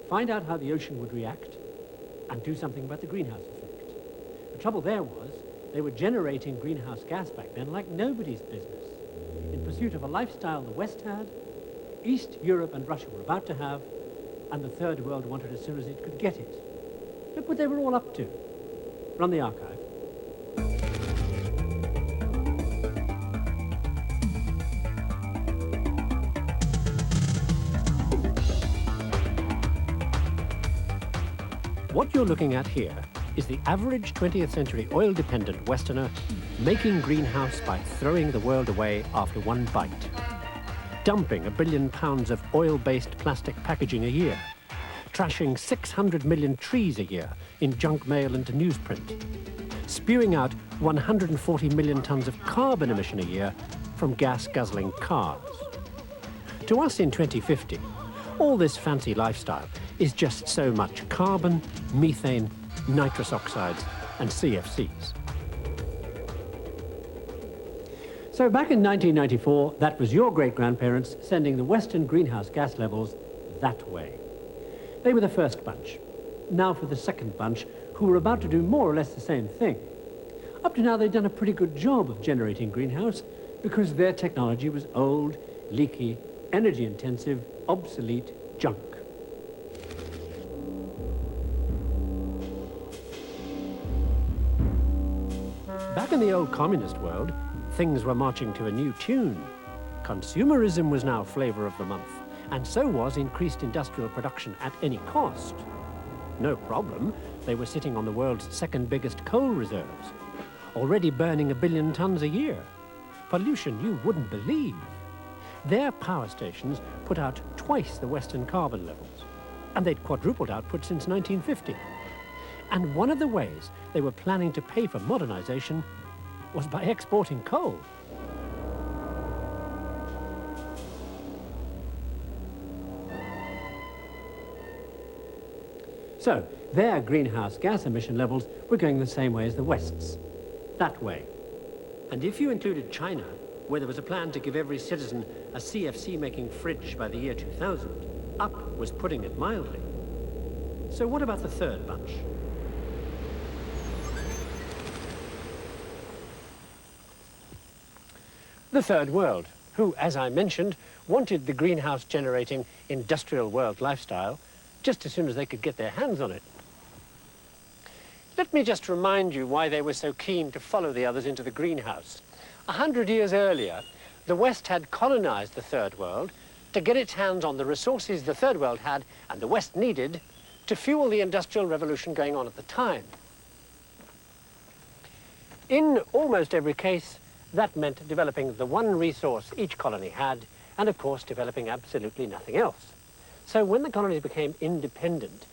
Find out how the ocean would react and do something about the greenhouse effect. The trouble there was they were generating greenhouse gas back then like nobody's business, in pursuit of a lifestyle the West had, East Europe and Russia were about to have, and the Third World wanted as soon as it could get it. Look what they were all up to. Run the archive. What you're looking at here is the average 20th century oil-dependent Westerner making greenhouse by throwing the world away after one bite, dumping 1 billion pounds of oil-based plastic packaging a year, trashing 600 million trees a year in junk mail and newsprint, spewing out 140 million tons of carbon emission a year from gas-guzzling cars. To us in 2050, all this fancy lifestyle is just so much carbon, methane, nitrous oxides, and CFCs. So back in 1994, that was your great-grandparents sending the Western greenhouse gas levels that way. They were the first bunch. Now for the second bunch, who were about to do more or less the same thing. Up to now, they'd done a pretty good job of generating greenhouse because their technology was old, leaky, energy-intensive, obsolete junk. Back in the old communist world, things were marching to a new tune. Consumerism was now flavor of the month, and so was increased industrial production at any cost. No problem, they were sitting on the world's second biggest coal reserves, already burning 1 billion tons a year. Pollution you wouldn't believe. Their power stations put out twice the Western carbon levels, and they'd quadrupled output since 1950. And one of the ways they were planning to pay for modernization was by exporting coal. So, their greenhouse gas emission levels were going the same way as the West's, that way. And if you included China, where there was a plan to give every citizen a CFC-making fridge by the year 2000, up was putting it mildly. So what about the third bunch? The Third World, who, as I mentioned, wanted the greenhouse-generating industrial world lifestyle just as soon as they could get their hands on it. Let me just remind you why they were so keen to follow the others into the greenhouse. 100 years earlier, the West had colonized the Third World to get its hands on the resources the Third World had and the West needed to fuel the Industrial Revolution going on at the time. In almost every case, that meant developing the one resource each colony had, and of course developing absolutely nothing else. So when the colonies became independent,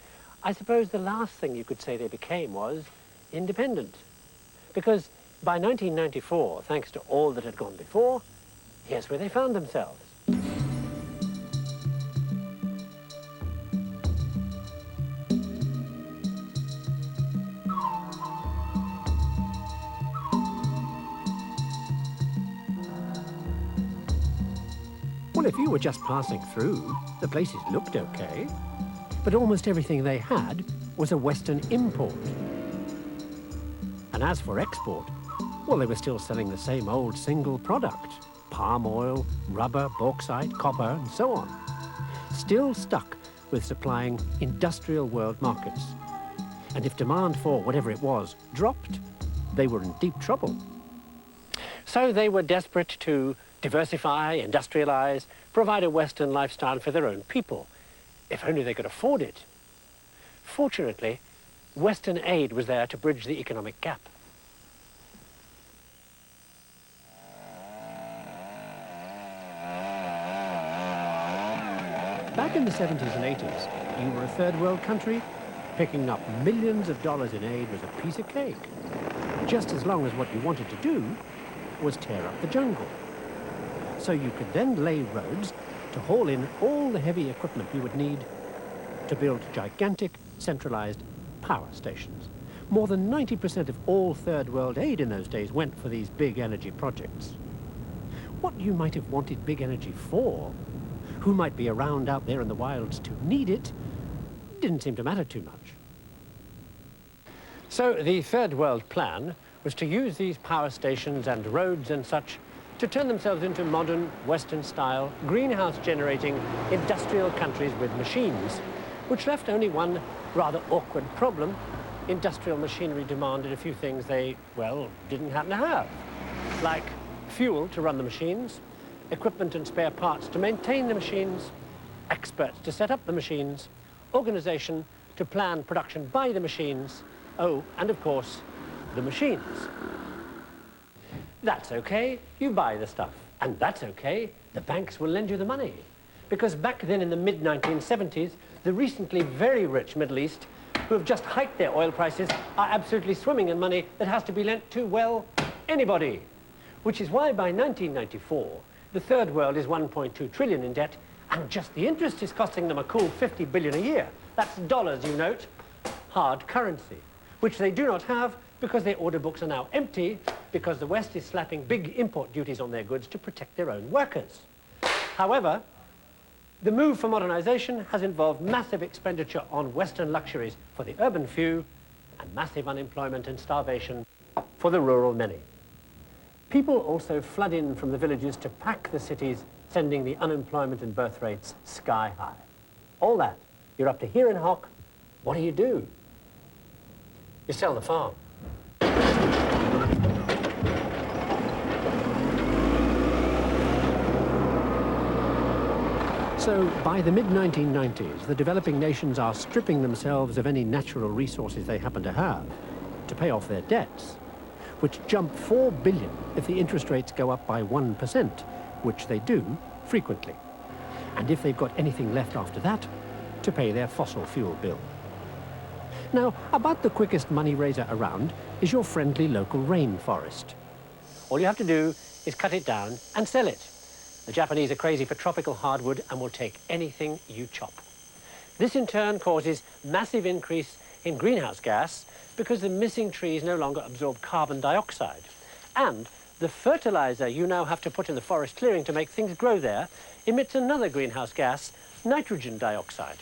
I suppose the last thing you could say they became was independent. Because by 1994, thanks to all that had gone before, here's where they found themselves. Well, if you were just passing through, the places looked okay, but almost everything they had was a Western import. And as for export, well, they were still selling the same old single product: palm oil, rubber, bauxite, copper, and so on. Still stuck with supplying industrial world markets. And if demand for whatever it was dropped, they were in deep trouble. So they were desperate to diversify, industrialize, provide a Western lifestyle for their own people, if only they could afford it. Fortunately, Western aid was there to bridge the economic gap. Back in the 70s and 80s, you were a third world country, picking up millions of dollars in aid was a piece of cake, just as long as what you wanted to do was tear up the jungle. So you could then lay roads to haul in all the heavy equipment you would need to build gigantic, centralized power stations. More than 90% of all third world aid in those days went for these big energy projects. What you might have wanted big energy for, who might be around out there in the wilds to need it, didn't seem to matter too much. So the Third World Plan was to use these power stations and roads and such to turn themselves into modern, Western-style, greenhouse-generating industrial countries with machines, which left only one rather awkward problem. Industrial machinery demanded a few things they, well, didn't happen to have, like fuel to run the machines, equipment and spare parts to maintain the machines, experts to set up the machines, organization to plan production by the machines, oh, and of course, the machines. That's okay, you buy the stuff. And that's okay, the banks will lend you the money. Because back then in the mid-1970s, the recently very rich Middle East, who have just hiked their oil prices, are absolutely swimming in money that has to be lent to, well, anybody. Which is why by 1994, the Third World is 1.2 trillion in debt, and just the interest is costing them a cool 50 billion a year. That's dollars, you note, hard currency, which they do not have because their order books are now empty because the West is slapping big import duties on their goods to protect their own workers. However, the move for modernization has involved massive expenditure on Western luxuries for the urban few and massive unemployment and starvation for the rural many. People also flood in from the villages to pack the cities, sending the unemployment and birth rates sky high. All that, you're up to here in hock. What do? You sell the farm. So, by the mid-1990s, the developing nations are stripping themselves of any natural resources they happen to have to pay off their debts, which jump 4 billion if the interest rates go up by 1%, which they do frequently. And if they've got anything left after that, to pay their fossil fuel bill. Now, about the quickest money raiser around is your friendly local rainforest. All you have to do is cut it down and sell it. The Japanese are crazy for tropical hardwood and will take anything you chop. This in turn causes massive increase in greenhouse gas because the missing trees no longer absorb carbon dioxide. And the fertilizer you now have to put in the forest clearing to make things grow there emits another greenhouse gas, nitrogen dioxide.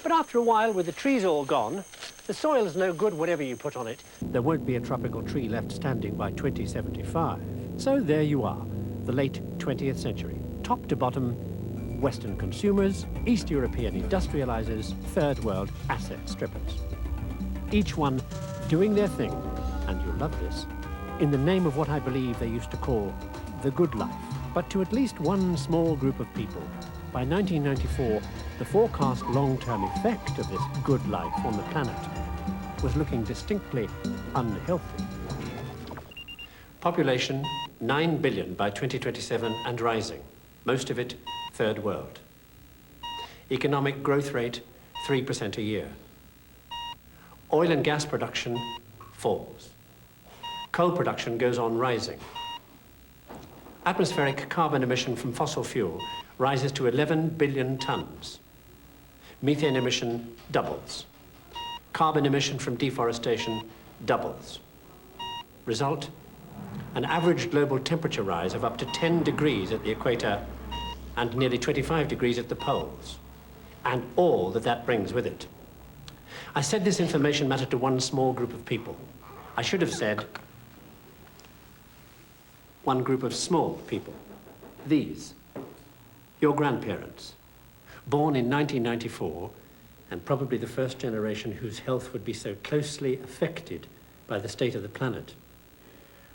But after a while, with the trees all gone, the soil is no good whatever you put on it. There won't be a tropical tree left standing by 2075. So there you are, the late 20th century. Top to bottom, Western consumers, East European industrializers, Third World asset strippers. Each one doing their thing, and you'll love this, in the name of what I believe they used to call the good life. But to at least one small group of people, by 1994, the forecast long-term effect of this good life on the planet was looking distinctly unhealthy. Population 9 billion by 2027 and rising, most of it Third World. Economic growth rate 3% a year. Oil and gas production falls. Coal production goes on rising. Atmospheric carbon emission from fossil fuel rises to 11 billion tons. Methane emission doubles. Carbon emission from deforestation doubles. Result, an average global temperature rise of up to 10 degrees at the equator and nearly 25 degrees at the poles, and all that that brings with it. I said this information mattered to one small group of people. I should have said one group of small people. These, your grandparents, born in 1994, and probably the first generation whose health would be so closely affected by the state of the planet,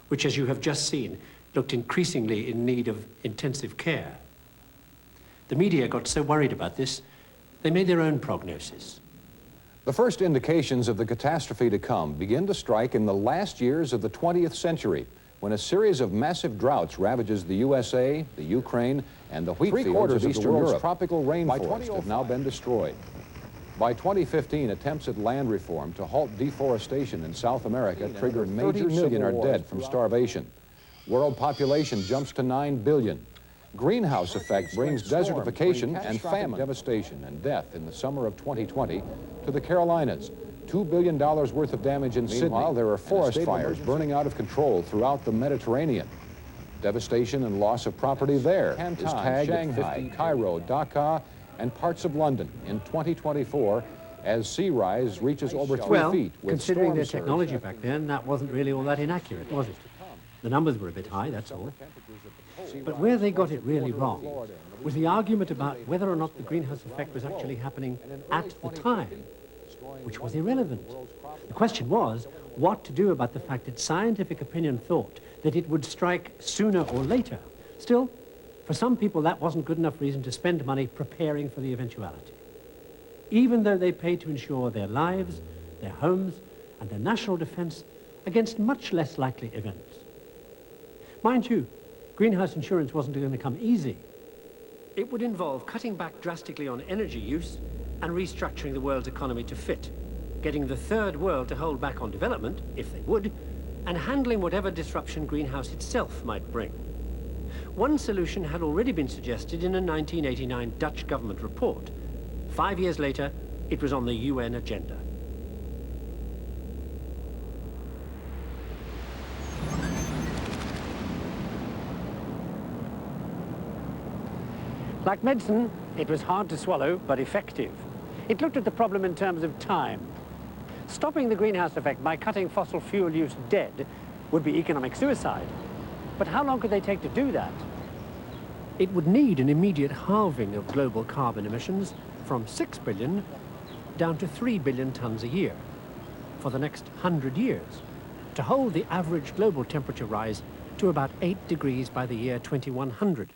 which, as you have just seen, looked increasingly in need of intensive care. The media got so worried about this, they made their own prognosis. The first indications of the catastrophe to come begin to strike in the last years of the 20th century, when a series of massive droughts ravages the USA, the Ukraine, and the wheat fields of Eastern Europe. Tropical rainforests have now been destroyed. By 2015, attempts at land reform to halt deforestation in South America triggered major 30 million are dead from starvation. World population jumps to 9 billion. Greenhouse effect brings desertification and famine, devastation and death in the summer of 2020 to the Carolinas. $2 billion worth of damage in Sydney. Meanwhile, there are forest fires burning out of control throughout the Mediterranean. Devastation and loss of property there is tagged at Shanghai, Cairo, Dhaka, and parts of London. In 2024, as sea rise reaches over 3 Well, feet. With considering storm their surge. technology back then, that wasn't really all that inaccurate, was it? The numbers were a bit high, that's all. But where they got it really wrong was the argument about whether or not the greenhouse effect was actually happening at the time, which was irrelevant. The question was what to do about the fact that scientific opinion thought that it would strike sooner or later. Still, for some people, that wasn't good enough reason to spend money preparing for the eventuality, even though they paid to ensure their lives, their homes, and their national defense against much less likely events. Mind you, greenhouse insurance wasn't going to come easy. It would involve cutting back drastically on energy use and restructuring the world's economy to fit, getting the third world to hold back on development, if they would, and handling whatever disruption greenhouse itself might bring. One solution had already been suggested in a 1989 Dutch government report. 5 years later, it was on the UN agenda. Like medicine, it was hard to swallow, but effective. It looked at the problem in terms of time. Stopping the greenhouse effect by cutting fossil fuel use dead would be economic suicide. But how long could they take to do that? It would need an immediate halving of global carbon emissions from 6 billion down to 3 billion tons a year for the next 100 years to hold the average global temperature rise to about 8 degrees by the year 2100.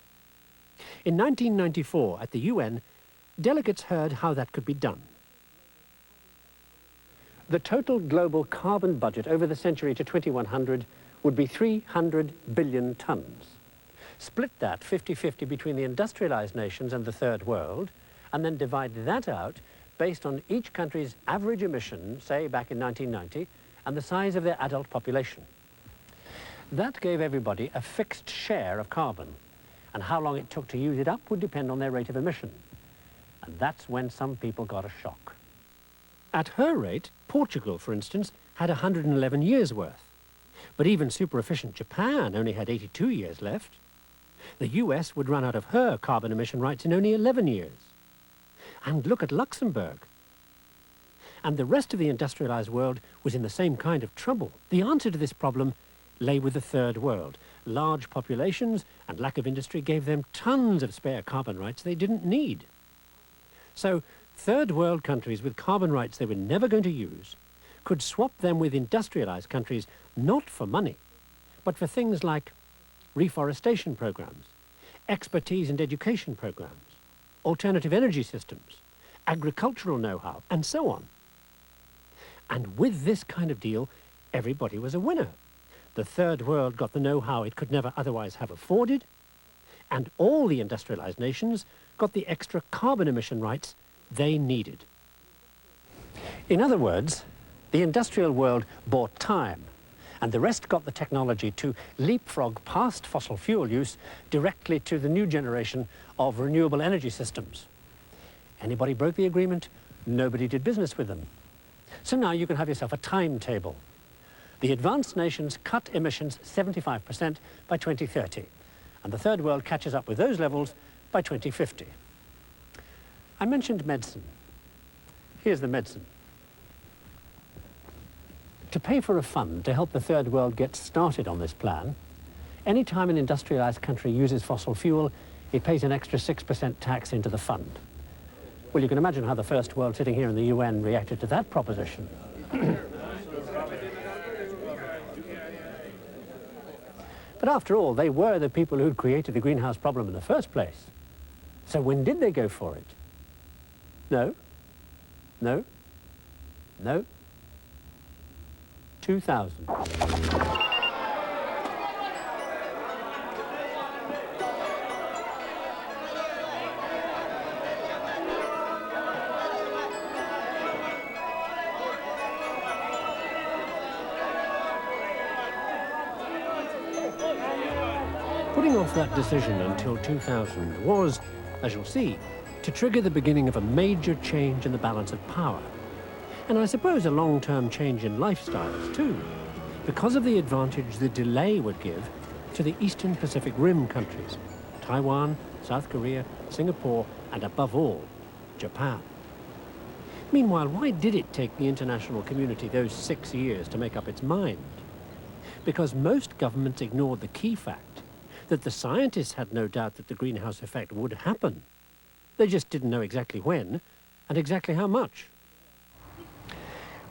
In 1994, at the UN, delegates heard how that could be done. The total global carbon budget over the century to 2100 would be 300 billion tons. Split that 50-50 between the industrialized nations and the third world, and then divide that out based on each country's average emission, say back in 1990, and the size of their adult population. That gave everybody a fixed share of carbon, and how long it took to use it up would depend on their rate of emission. And that's when some people got a shock. At her rate, Portugal, for instance, had 111 years' worth. But even super-efficient Japan only had 82 years left. The US would run out of her carbon emission rights in only 11 years. And look at Luxembourg. And the rest of the industrialized world was in the same kind of trouble. The answer to this problem lay with the third world. Large populations and lack of industry gave them tons of spare carbon rights they didn't need. So, third world countries with carbon rights they were never going to use could swap them with industrialized countries not for money, but for things like reforestation programs, expertise and education programs, alternative energy systems, agricultural know-how, and so on. And with this kind of deal, everybody was a winner. The third world got the know-how it could never otherwise have afforded, and all the industrialized nations got the extra carbon emission rights they needed. In other words, the industrial world bought time, and the rest got the technology to leapfrog past fossil fuel use directly to the new generation of renewable energy systems. Anybody broke the agreement, nobody did business with them. So now you can have yourself a timetable. The advanced nations cut emissions 75% by 2030, and the third world catches up with those levels by 2050. I mentioned medicine. Here's the medicine. To pay for a fund to help the third world get started on this plan, any time an industrialized country uses fossil fuel, it pays an extra 6% tax into the fund. Well, you can imagine how the first world sitting here in the UN reacted to that proposition. But after all, they were the people who'd created the greenhouse problem in the first place. So when did they go for it? No. No. No. 2000. Putting off that decision until 2000 was, as you'll see, to trigger the beginning of a major change in the balance of power. And I suppose a long-term change in lifestyles, too, because of the advantage the delay would give to the Eastern Pacific Rim countries, Taiwan, South Korea, Singapore, and above all, Japan. Meanwhile, why did it take the international community those 6 years to make up its mind? Because most governments ignored the key fact that the scientists had no doubt that the greenhouse effect would happen. They just didn't know exactly when and exactly how much.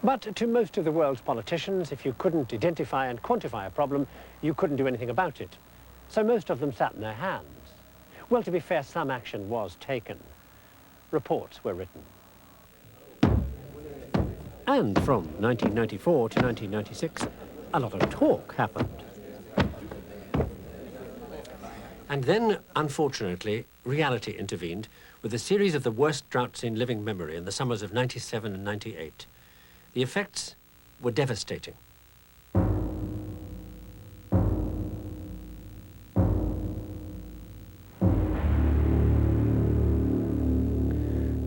But to most of the world's politicians, if you couldn't identify and quantify a problem, you couldn't do anything about it. So most of them sat in their hands. Well, to be fair, some action was taken. Reports were written. And from 1994 to 1996, a lot of talk happened. And then, unfortunately, reality intervened with a series of the worst droughts in living memory in the summers of 97 and 98. The effects were devastating.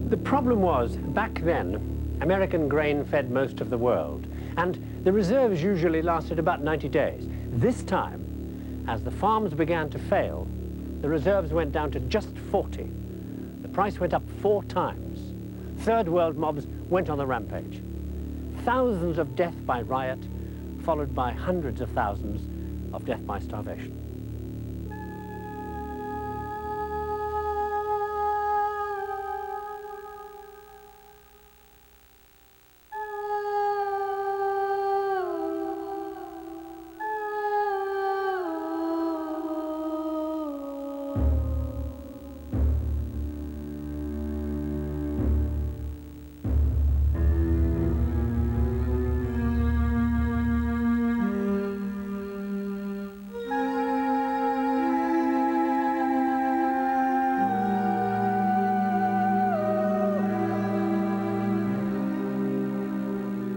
The problem was, back then, American grain fed most of the world, and the reserves usually lasted about 90 days. This time, as the farms began to fail, the reserves went down to just 40. The price went up 4 times. Third world mobs went on the rampage. Thousands of death by riot, followed by hundreds of thousands of death by starvation.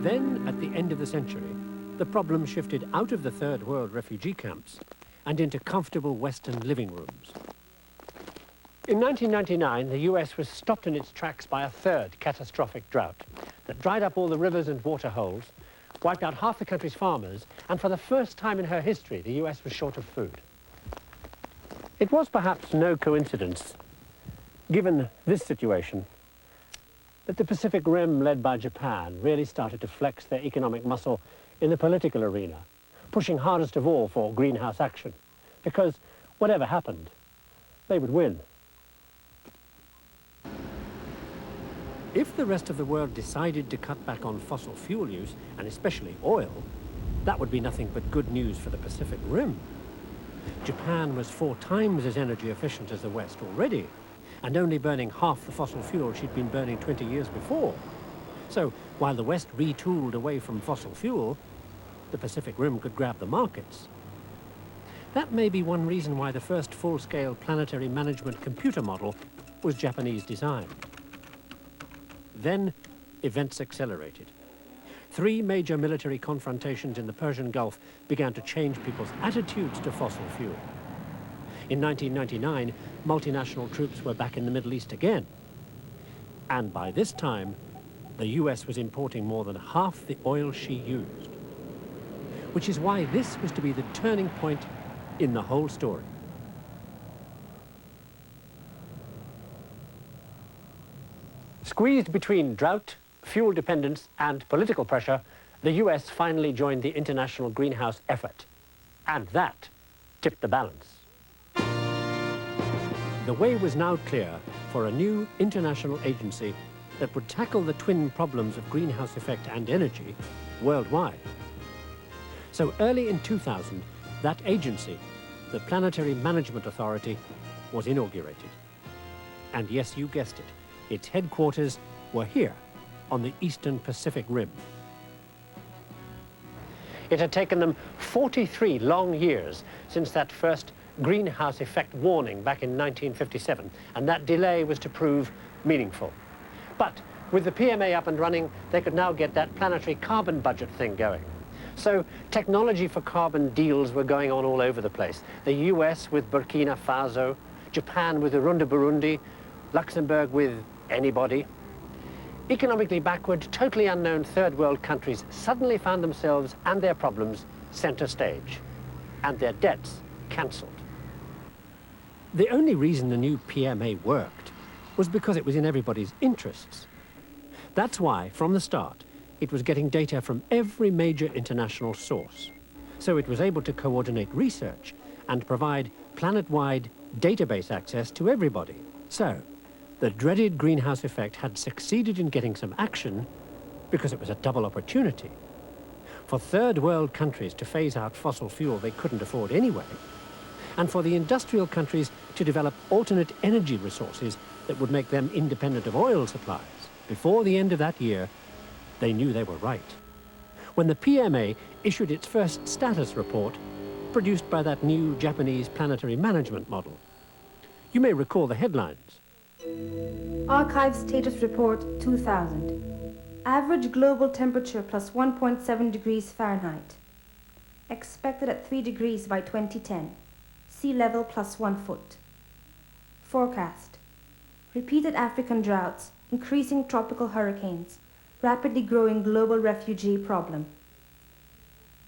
Then, at the end of the century, the problem shifted out of the Third World refugee camps and into comfortable Western living rooms. In 1999, the US was stopped in its tracks by a third catastrophic drought that dried up all the rivers and water holes, wiped out half the country's farmers, and for the first time in her history, the US was short of food. It was perhaps no coincidence, given this situation, that the Pacific Rim, led by Japan, really started to flex their economic muscle in the political arena, pushing hardest of all for greenhouse action, because whatever happened, they would win. If the rest of the world decided to cut back on fossil fuel use, and especially oil, that would be nothing but good news for the Pacific Rim. Japan was 4 times as energy efficient as the West already, and only burning half the fossil fuel she'd been burning 20 years before. So, while the West retooled away from fossil fuel, the Pacific Rim could grab the markets. That may be one reason why the first full-scale planetary management computer model was Japanese design. Then, events accelerated. 3 major military confrontations in the Persian Gulf began to change people's attitudes to fossil fuel. In 1999, multinational troops were back in the Middle East again. And by this time, the US was importing more than half the oil she used. Which is why this was to be the turning point in the whole story. Squeezed between drought, fuel dependence, and political pressure, the US finally joined the international greenhouse effort. And that tipped the balance. The way was now clear for a new international agency that would tackle the twin problems of greenhouse effect and energy worldwide. So early in 2000, that agency, the Planetary Management Authority, was inaugurated. And yes, you guessed it, its headquarters were here on the Eastern Pacific Rim. It had taken them 43 long years since that first greenhouse effect warning back in 1957, and that delay was to prove meaningful. But with the PMA up and running, they could now get that planetary carbon budget thing going. So technology for carbon deals were going on all over the place. The US with Burkina Faso, Japan with Urunda Burundi, Luxembourg with anybody. Economically backward, totally unknown third world countries suddenly found themselves and their problems center stage, and their debts cancelled. The only reason the new PMA worked was because it was in everybody's interests. That's why, from the start, it was getting data from every major international source. So it was able to coordinate research and provide planet-wide database access to everybody. So, the dreaded greenhouse effect had succeeded in getting some action because it was a double opportunity. For third world countries to phase out fossil fuel they couldn't afford anyway, and for the industrial countries to develop alternate energy resources that would make them independent of oil supplies. Before the end of that year, they knew they were right. When the PMA issued its first status report, produced by that new Japanese planetary management model. You may recall the headlines. Archive Status Report 2000. Average global temperature plus 1.7 degrees Fahrenheit. Expected at 3 degrees by 2010. Sea level plus 1 foot. Forecast. Repeated African droughts, increasing tropical hurricanes, rapidly growing global refugee problem.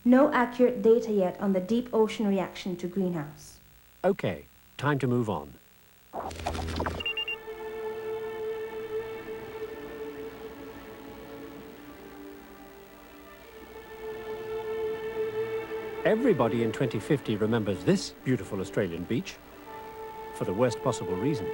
No accurate data yet on the deep ocean reaction to greenhouse. Okay, time to move on. Everybody in 2050 remembers this beautiful Australian beach for the worst possible reasons.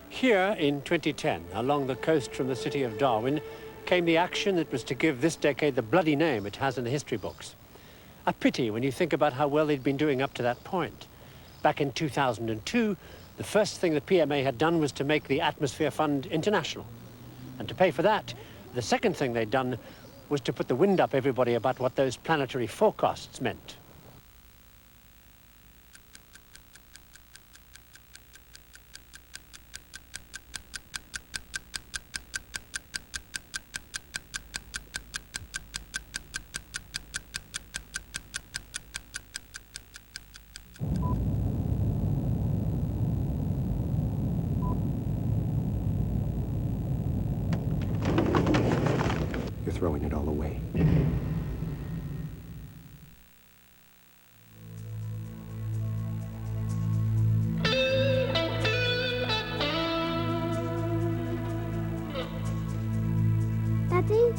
Here in 2010, along the coast from the city of Darwin, came the action that was to give this decade the bloody name it has in the history books. A pity when you think about how well they'd been doing up to that point. Back in 2002, the first thing the PMA had done was to make the Atmosphere Fund international. And to pay for that, the second thing they'd done was to put the wind up everybody about what those planetary forecasts meant. You're throwing it all away. Daddy?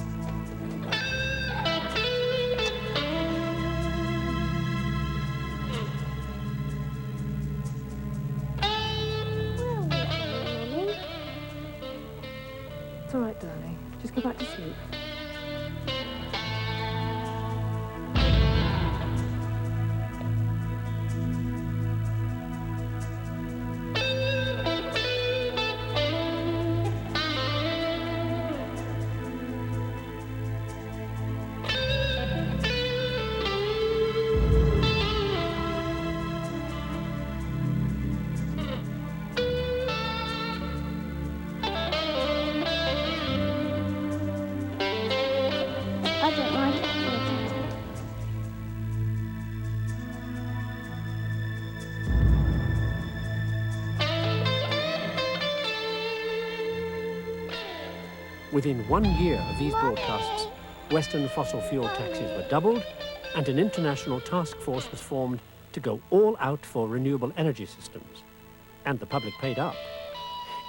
It's all right, darling. Just go back to sleep. I don't like it. Within 1 year of these broadcasts, Western fossil fuel taxes were doubled, and an international task force was formed to go all out for renewable energy systems. And the public paid up.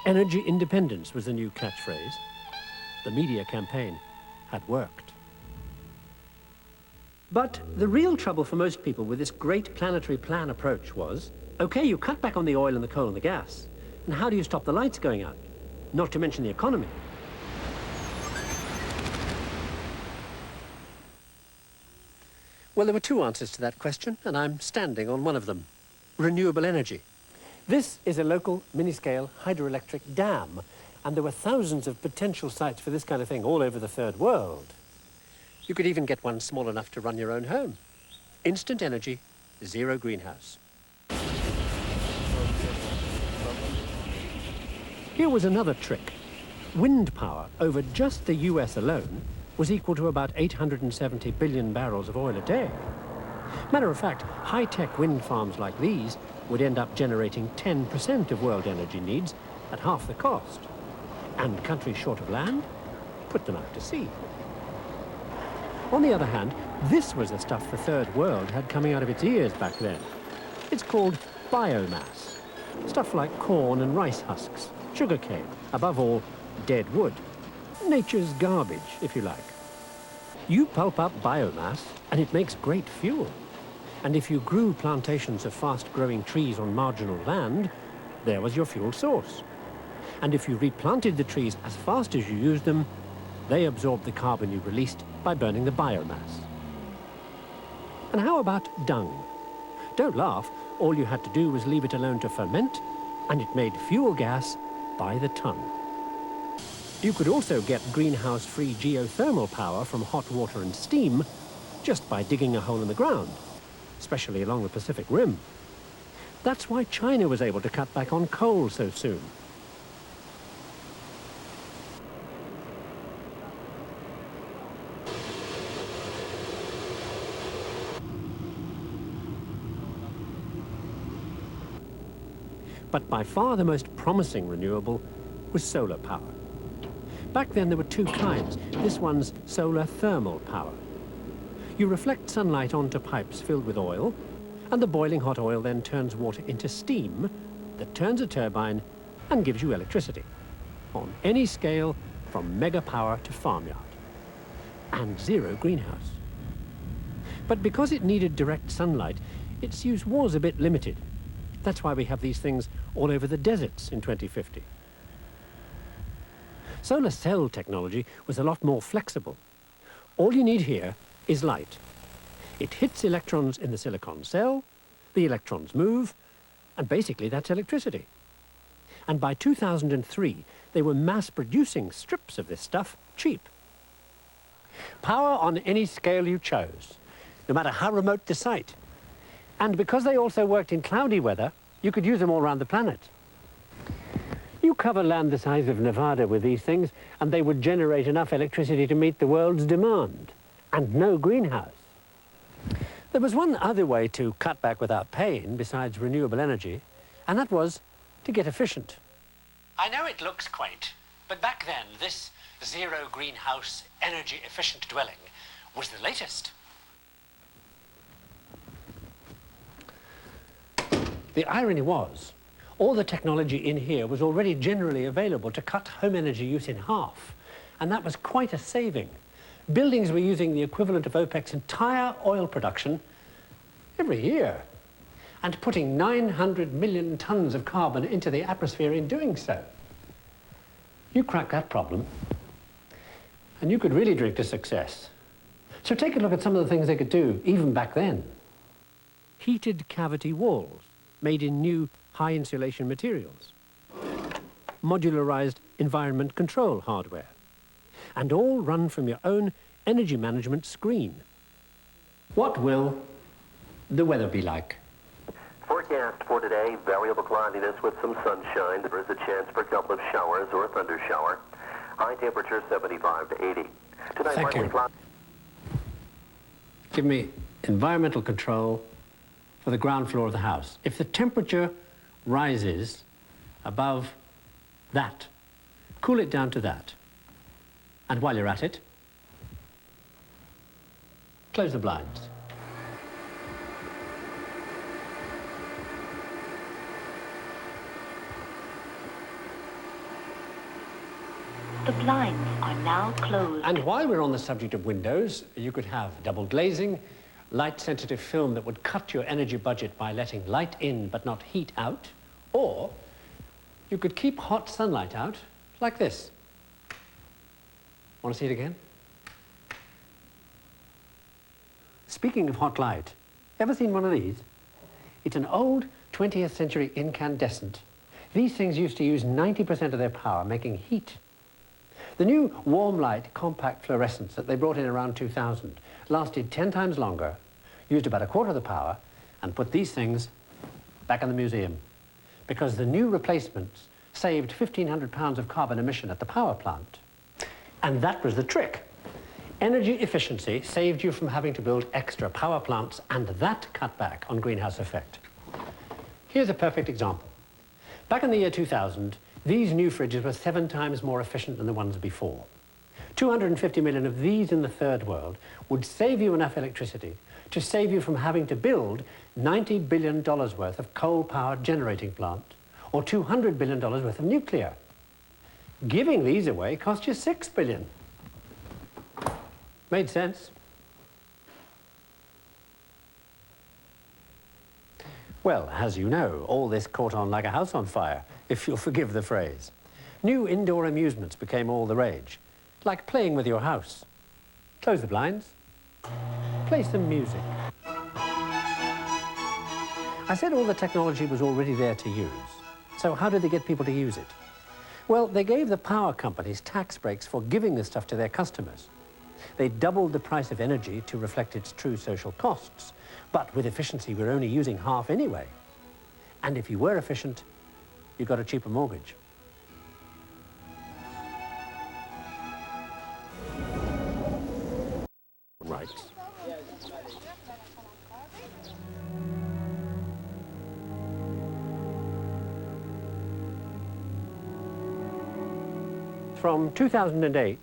Energy independence was the new catchphrase. The media campaign had worked. But the real trouble for most people with this great planetary plan approach was, okay, you cut back on the oil and the coal and the gas, and how do you stop the lights going out? Not to mention the economy. Well, there were two answers to that question, and I'm standing on one of them. Renewable energy. This is a local mini-scale hydroelectric dam, and there were thousands of potential sites for this kind of thing all over the third world. You could even get one small enough to run your own home. Instant energy, zero greenhouse. Here was another trick. Wind power over just the US alone was equal to about 870 billion barrels of oil a day. Matter of fact, high-tech wind farms like these would end up generating 10% of world energy needs at half the cost. And countries short of land, put them out to sea. On the other hand, This was the stuff the Third World had coming out of its ears back then. It's called biomass. Stuff like corn and rice husks, sugarcane, above all, dead wood. Nature's garbage, if you like. You pulp up biomass, and it makes great fuel. And if you grew plantations of fast-growing trees on marginal land, there was your fuel source. And if you replanted the trees as fast as you used them, they absorbed the carbon you released by burning the biomass. And how about dung? Don't laugh, all you had to do was leave it alone to ferment, and it made fuel gas by the ton. You could also get greenhouse-free geothermal power from hot water and steam just by digging a hole in the ground, especially along the Pacific Rim. That's why China was able to cut back on coal so soon. But by far the most promising renewable was solar power. Back then there were two kinds. This one's solar thermal power. You reflect sunlight onto pipes filled with oil, and the boiling hot oil then turns water into steam that turns a turbine and gives you electricity. On any scale, from mega power to farmyard. And zero greenhouse. But because it needed direct sunlight, its use was a bit limited. That's why we have these things all over the deserts in 2050. Solar cell technology was a lot more flexible. All you need here is light. It hits electrons in the silicon cell, the electrons move, and basically that's electricity. And by 2003, they were mass-producing strips of this stuff cheap. Power on any scale you chose, no matter how remote the site. And because they also worked in cloudy weather, you could use them all around the planet. You cover land the size of Nevada with these things, and they would generate enough electricity to meet the world's demand, and no greenhouse. There was one other way to cut back without pain besides renewable energy, and that was to get efficient. I know it looks quaint, but back then, this zero greenhouse, energy efficient dwelling was the latest. The irony was, all the technology in here was already generally available to cut home energy use in half, and that was quite a saving. Buildings were using the equivalent of OPEC's entire oil production every year, and putting 900 million tons of carbon into the atmosphere in doing so. You crack that problem, and you could really drink to success. So take a look at some of the things they could do, even back then. Heated cavity walls, made in new high insulation materials. Modularized environment control hardware. And all run from your own energy management screen. What will the weather be like? Forecast for today, variable cloudiness with some sunshine. There is a chance for a couple of showers or a thunder shower. High temperature 75 to 80. Tonight, Thank you. Give me environmental control for the ground floor of the house. If the temperature rises above that, cool it down to that. And while you're at it, close the blinds. The blinds are now closed. And while we're on the subject of windows, you could have double glazing, light-sensitive film that would cut your energy budget by letting light in but not heat out, or you could keep hot sunlight out like this. Want to see it again? Speaking of hot light, ever seen one of these? It's an old 20th century incandescent. These things used to use 90% of their power making heat. The new warm light compact fluorescents that they brought in around 2000 lasted 10 times longer, used about a quarter of the power, and put these things back in the museum. Because the new replacements saved 1,500 pounds of carbon emission at the power plant. And that was the trick. Energy efficiency saved you from having to build extra power plants, and that cut back on greenhouse effect. Here's a perfect example. Back in the year 2000, these new fridges were 7 times more efficient than the ones before. 250 million of these in the third world would save you enough electricity to save you from having to build $90 billion worth of coal-powered generating plant or $200 billion worth of nuclear. Giving these away cost you $6 billion. Made sense? Well, as you know, all this caught on like a house on fire, if you'll forgive the phrase. New indoor amusements became all the rage, like playing with your house. Close the blinds, play some music. I said all the technology was already there to use. So how did they get people to use it? Well, they gave the power companies tax breaks for giving this stuff to their customers. They doubled the price of energy to reflect its true social costs. But with efficiency, we're only using half anyway. And if you were efficient, you got a cheaper mortgage. Right. From 2008,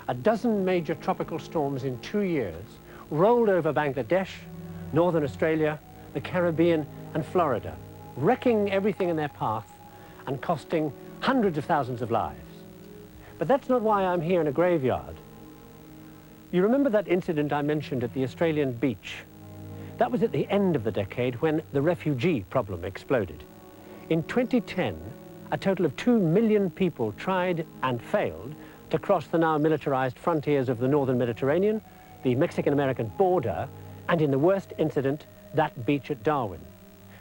a dozen major tropical storms in 2 years rolled over Bangladesh, Northern Australia, the Caribbean and Florida, wrecking everything in their path and costing hundreds of thousands of lives. But that's not why I'm here in a graveyard. You remember that incident I mentioned at the Australian beach? That was at the end of the decade when the refugee problem exploded. In 2010, a total of 2 million people tried and failed to cross the now militarized frontiers of the northern Mediterranean, the Mexican-American border, and in the worst incident, that beach at Darwin,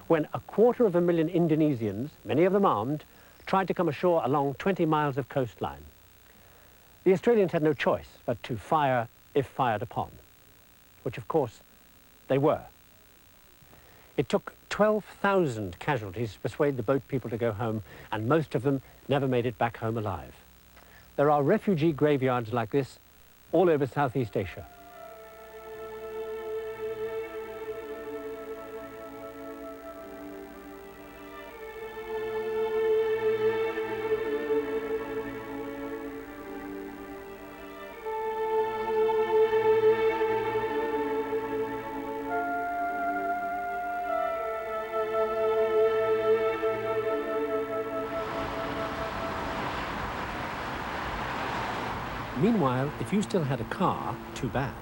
when 250,000 Indonesians, many of them armed, tried to come ashore along 20 miles of coastline. The Australians had no choice but to fire if fired upon, which of course they were. It took 12,000 casualties to persuade the boat people to go home, and most of them never made it back home alive. There are refugee graveyards like this all over Southeast Asia. Meanwhile, if you still had a car, too bad.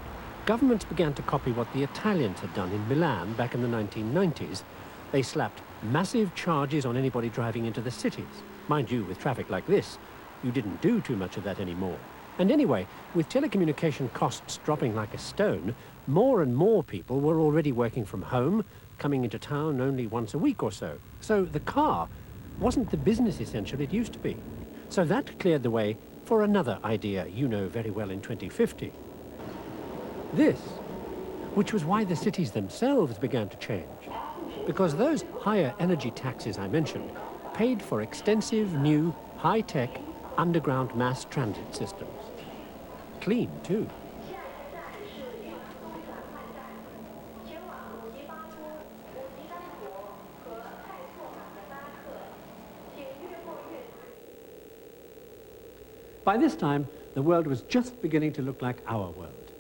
Governments began to copy what the Italians had done in Milan back in the 1990s. They slapped massive charges on anybody driving into the cities. Mind you, with traffic like this, you didn't do too much of that anymore. And anyway, with telecommunication costs dropping like a stone, more and more people were already working from home, coming into town only once a week or so. So the car wasn't the business essential it used to be. So that cleared the way for another idea you know very well in 2050. This, which was why the cities themselves began to change, because those higher energy taxes I mentioned paid for extensive new high-tech underground mass transit systems. Clean, too. By this time, the world was just beginning to look like our world.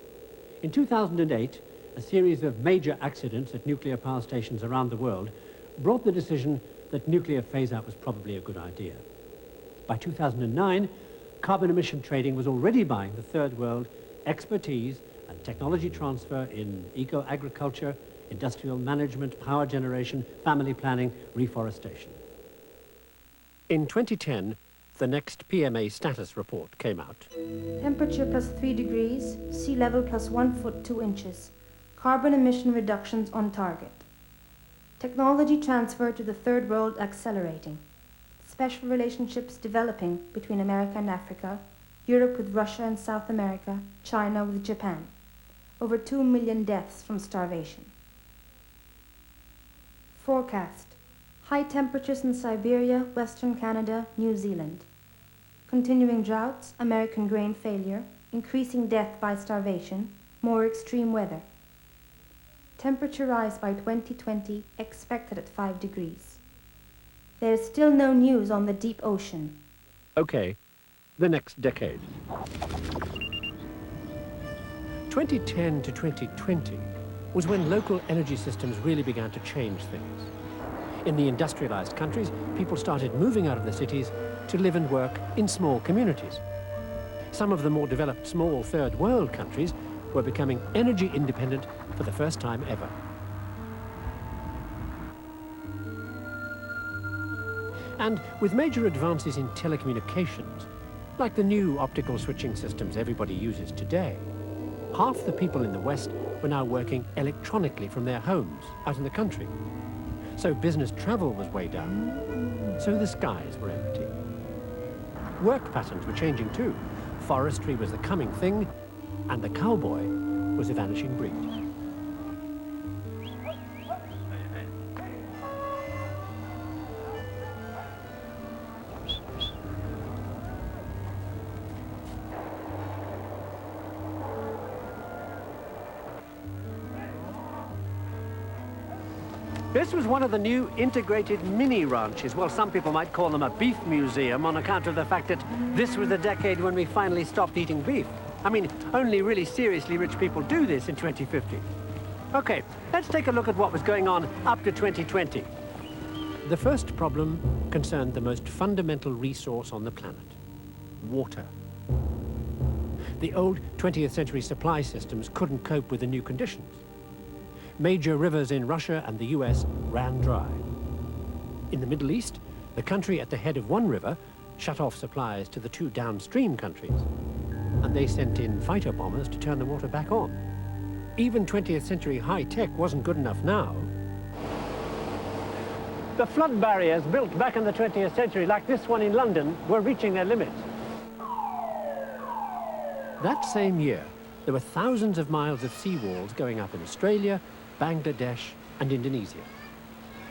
In 2008, a series of major accidents at nuclear power stations around the world brought the decision that nuclear phase-out was probably a good idea. By 2009, carbon emission trading was already buying the third world expertise and technology transfer in eco-agriculture, industrial management, power generation, family planning, reforestation. In 2010, the next PMA status report came out. Temperature plus 3 degrees, sea level plus 1 foot 2 inches. Carbon emission reductions on target. Technology transfer to the third world accelerating. Special relationships developing between America and Africa, Europe with Russia and South America, China with Japan. Over 2 million deaths from starvation. Forecast. High temperatures in Siberia, Western Canada, New Zealand. Continuing droughts, American grain failure, increasing death by starvation, more extreme weather. Temperature rise by 2020 expected at 5 degrees. There is still no news on the deep ocean. Okay, the next decade. 2010 to 2020 was when local energy systems really began to change things. In the industrialized countries, people started moving out of the cities to live and work in small communities. Some of the more developed small third world countries were becoming energy independent for the first time ever. And with major advances in telecommunications, like the new optical switching systems everybody uses today, half the people in the West were now working electronically from their homes out in the country. So business travel was way down, so the skies were empty. Work patterns were changing too. Forestry was the coming thing, and the cowboy was a vanishing breed. This was one of the new integrated mini ranches. Well, some people might call them a beef museum on account of the fact that this was the decade when we finally stopped eating beef. I mean, only really seriously rich people do this in 2050. Okay, let's take a look at what was going on up to 2020. The first problem concerned the most fundamental resource on the planet, water. The old 20th century supply systems couldn't cope with the new conditions. Major rivers in Russia and the US ran dry. In the Middle East, the country at the head of one river shut off supplies to the two downstream countries, and they sent in fighter bombers to turn the water back on. Even 20th century high-tech wasn't good enough now. The flood barriers built back in the 20th century, like this one in London, were reaching their limits. That same year, there were thousands of miles of seawalls going up in Australia, Bangladesh, and Indonesia.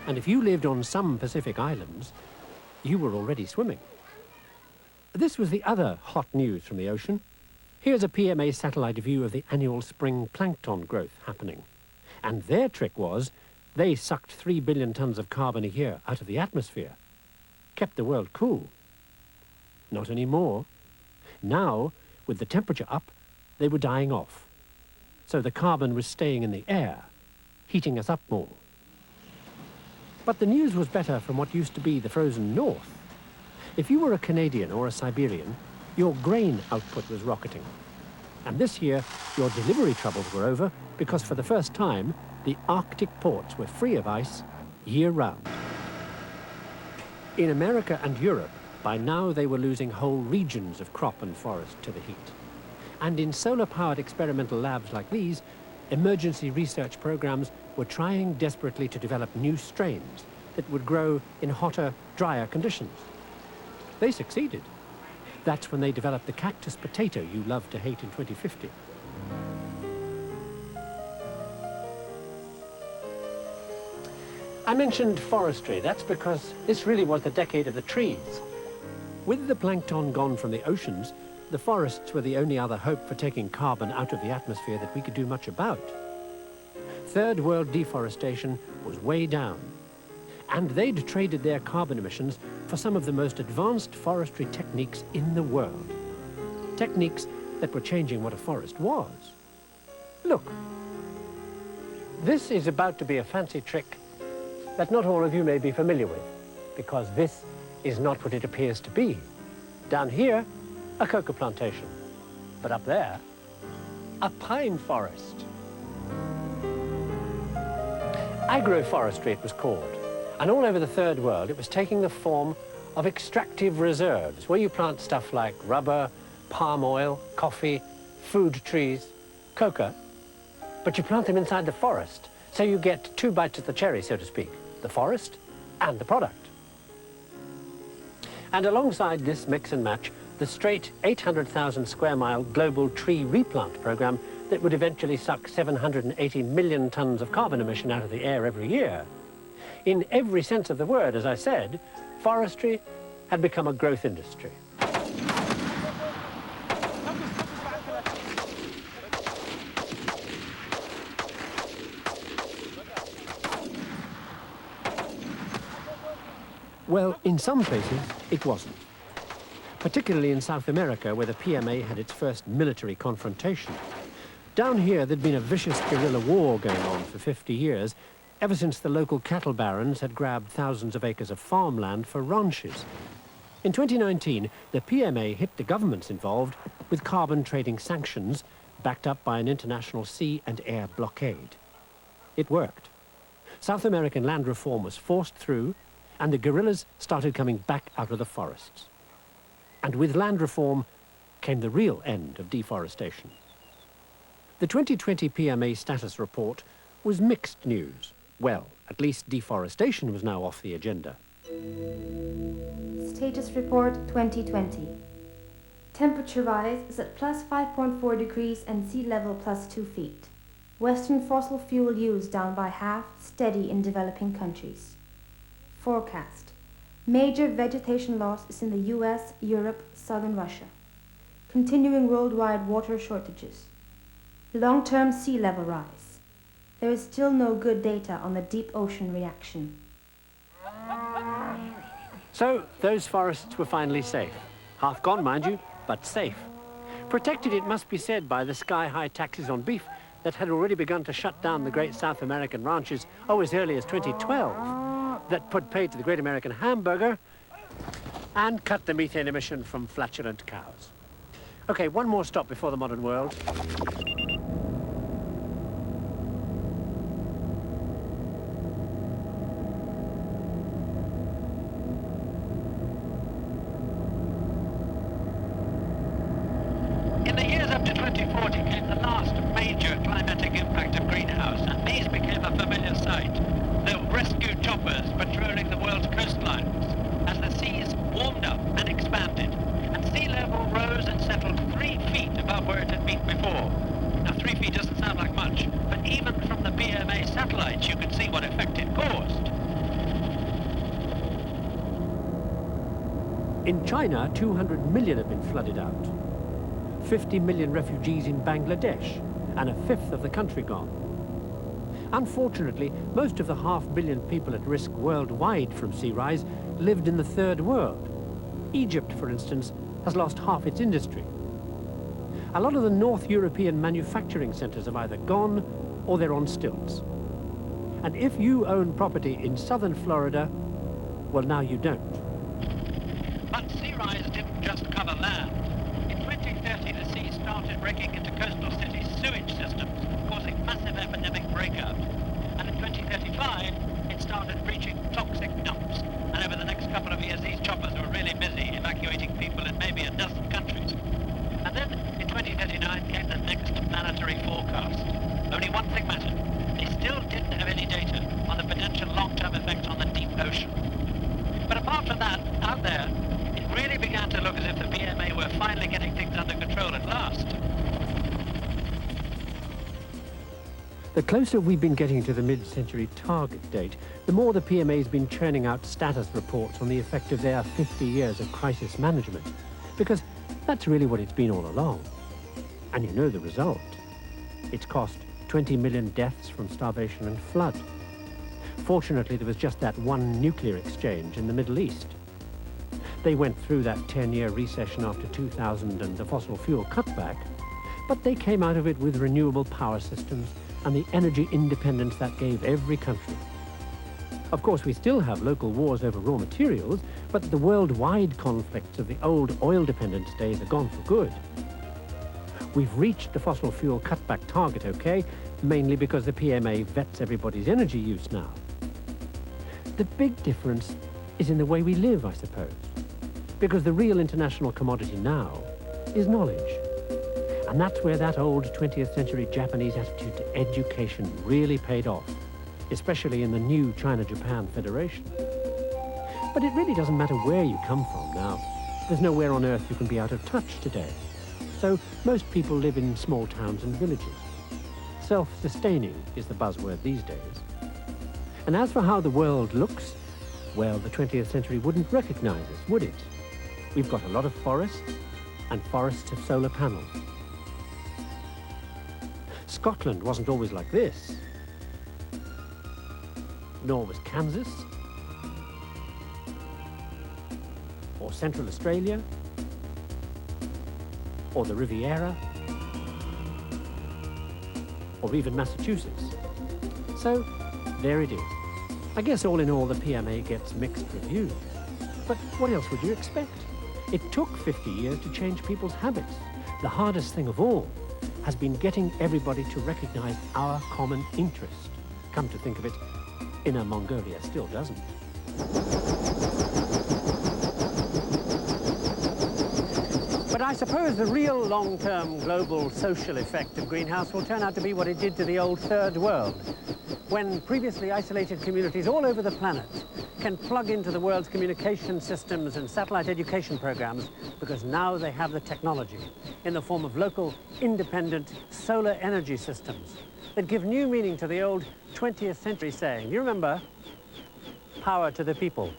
And if you lived on some Pacific islands, you were already swimming. This was the other hot news from the ocean. Here's a PMA satellite view of the annual spring plankton growth happening. And their trick was, they sucked 3 billion tons of carbon a year out of the atmosphere. Kept the world cool. Not anymore. Now, with the temperature up, they were dying off. So the carbon was staying in the air, heating us up more. But the news was better from what used to be the frozen north. If you were a Canadian or a Siberian, your grain output was rocketing. And this year, your delivery troubles were over because for the first time, the Arctic ports were free of ice year-round. In America and Europe, by now they were losing whole regions of crop and forest to the heat. And in solar-powered experimental labs like these, emergency research programs were trying desperately to develop new strains that would grow in hotter, drier conditions. They succeeded. That's when they developed the cactus potato you love to hate in 2050. I mentioned forestry. That's because this really was the decade of the trees. With the plankton gone from the oceans, the forests were the only other hope for taking carbon out of the atmosphere that we could do much about. Third world deforestation was way down, and they'd traded their carbon emissions for some of the most advanced forestry techniques in the world. Techniques that were changing what a forest was. Look, this is about to be a fancy trick that not all of you may be familiar with, because this is not what it appears to be. Down here, a cocoa plantation, but up there, a pine forest. Agroforestry, it was called, and all over the third world, it was taking the form of extractive reserves, where you plant stuff like rubber, palm oil, coffee, food trees, coca, but you plant them inside the forest, so you get two bites of the cherry, so to speak, the forest and the product. And alongside this mix and match, the straight 800,000 square mile global tree replant program that would eventually suck 780 million tons of carbon emission out of the air every year. In every sense of the word, as I said, forestry had become a growth industry. Well, in some places, it wasn't. Particularly in South America, where the PMA had its first military confrontation. Down here, there'd been a vicious guerrilla war going on for 50 years, ever since the local cattle barons had grabbed thousands of acres of farmland for ranches. In 2019, the PMA hit the governments involved with carbon trading sanctions backed up by an international sea and air blockade. It worked. South American land reform was forced through, and the guerrillas started coming back out of the forests. And with land reform came the real end of deforestation. The 2020 PMA status report was mixed news. Well, at least deforestation was now off the agenda. Status Report 2020. Temperature rise is at plus 5.4 degrees and sea level plus 2 feet. Western fossil fuel use down by half, steady in developing countries. Forecast. Major vegetation loss is in the US, Europe, southern Russia. Continuing worldwide water shortages. Long-term sea level rise. There is still no good data on the deep ocean reaction. So, those forests were finally safe. Half gone, mind you, but safe. Protected, it must be said, by the sky-high taxes on beef that had already begun to shut down the great South American ranches, as early as 2012, that put paid to the great American hamburger and cut the methane emission from flatulent cows. Okay, one more stop before the modern world. In the years up to 2040 came the last major climatic impact of greenhouse, and these became a familiar sight. The rescue choppers patrolling the world's coastlines as the seas warmed up and expanded, and sea level rose and settled 3 feet above where it had been before. Now 3 feet doesn't sound like much, but even from the PMA satellites you could see what effect it caused. In China, 200 million have been flooded out. 50 million refugees in Bangladesh, and a fifth of the country gone. Unfortunately, most of the 500 million people at risk worldwide from sea rise lived in the third world. Egypt, for instance, has lost half its industry. A lot of the North European manufacturing centres have either gone or they're on stilts. And if you own property in southern Florida, well, now you don't. But sea rise didn't just cover land. In 2030, the sea started breaking into coastal cities' sewage systems, causing massive epidemic breakout. And in 2035, it started breaching toxic dumps. And over the next couple of years, these choppers were really busy evacuating people in maybe a dozen countries. And then, in 2039, came the next mandatory forecast. Only one thing mattered. They still didn't have any data on the potential long-term effects on the deep ocean. But apart from that, out there, it really began to look as if the PMA were finally getting things under control at last. The closer we've been getting to the mid-century target date, the more the PMA's been churning out status reports on the effect of their 50 years of crisis management. Because that's really what it's been all along. And you know the result. It's cost 20 million deaths from starvation and flood. Fortunately, there was just that one nuclear exchange in the Middle East. They went through that 10-year recession after 2000 and the fossil fuel cutback, but they came out of it with renewable power systems and the energy independence that gave every country. Of course, we still have local wars over raw materials, but the worldwide conflicts of the old oil-dependence days are gone for good. We've reached the fossil fuel cutback target, okay, mainly because the PMA vets everybody's energy use now. The big difference is in the way we live, I suppose, because the real international commodity now is knowledge. And that's where that old 20th century Japanese attitude to education really paid off, especially in the new China-Japan Federation. But it really doesn't matter where you come from now. There's nowhere on earth you can be out of touch today. So most people live in small towns and villages. Self-sustaining is the buzzword these days. And as for how the world looks, well, the 20th century wouldn't recognize us, would it? We've got a lot of forests, and forests have solar panels. Scotland wasn't always like this. Nor was Kansas, or Central Australia, or the Riviera, or even Massachusetts. So, there it is. I guess all in all, the PMA gets mixed reviews. But what else would you expect? It took 50 years to change people's habits. The hardest thing of all has been getting everybody to recognize our common interest. Come to think of it, Inner Mongolia still doesn't. But I suppose the real long-term global social effect of greenhouse will turn out to be what it did to the old Third World, when previously isolated communities all over the planet can plug into the world's communication systems and satellite education programs because now they have the technology in the form of local, independent solar energy systems that give new meaning to the old 20th century saying. You remember? Power to the people.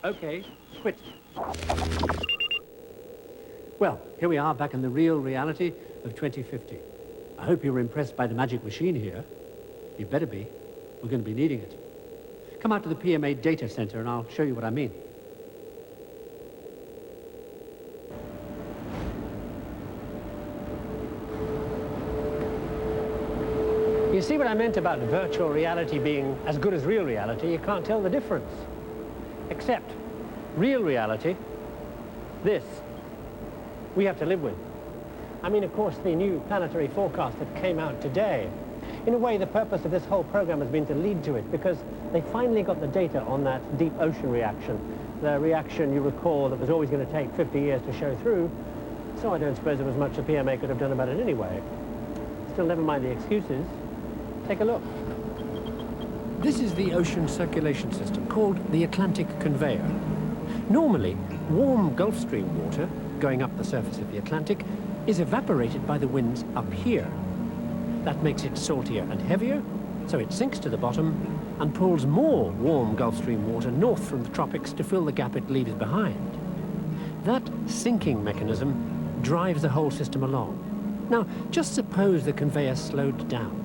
Okay, quit. Well, here we are back in the real reality of 2050. I hope you were impressed by the magic machine here. You better be. We're going to be needing it. Come out to the PMA data center and I'll show you what I mean. You see what I meant about virtual reality being as good as real reality? You can't tell the difference. Except real reality, this, we have to live with. I mean, of course, the new planetary forecast that came out today, in a way, the purpose of this whole program has been to lead to it because they finally got the data on that deep ocean reaction. The reaction, you recall, that was always going to take 50 years to show through. So I don't suppose there was much the PMA could have done about it anyway. Still, never mind the excuses. Take a look. This is the ocean circulation system called the Atlantic Conveyor. Normally, warm Gulf Stream water going up the surface of the Atlantic is evaporated by the winds up here. That makes it saltier and heavier, so it sinks to the bottom and pulls more warm Gulf Stream water north from the tropics to fill the gap it leaves behind. That sinking mechanism drives the whole system along. Now, just suppose the conveyor slowed down.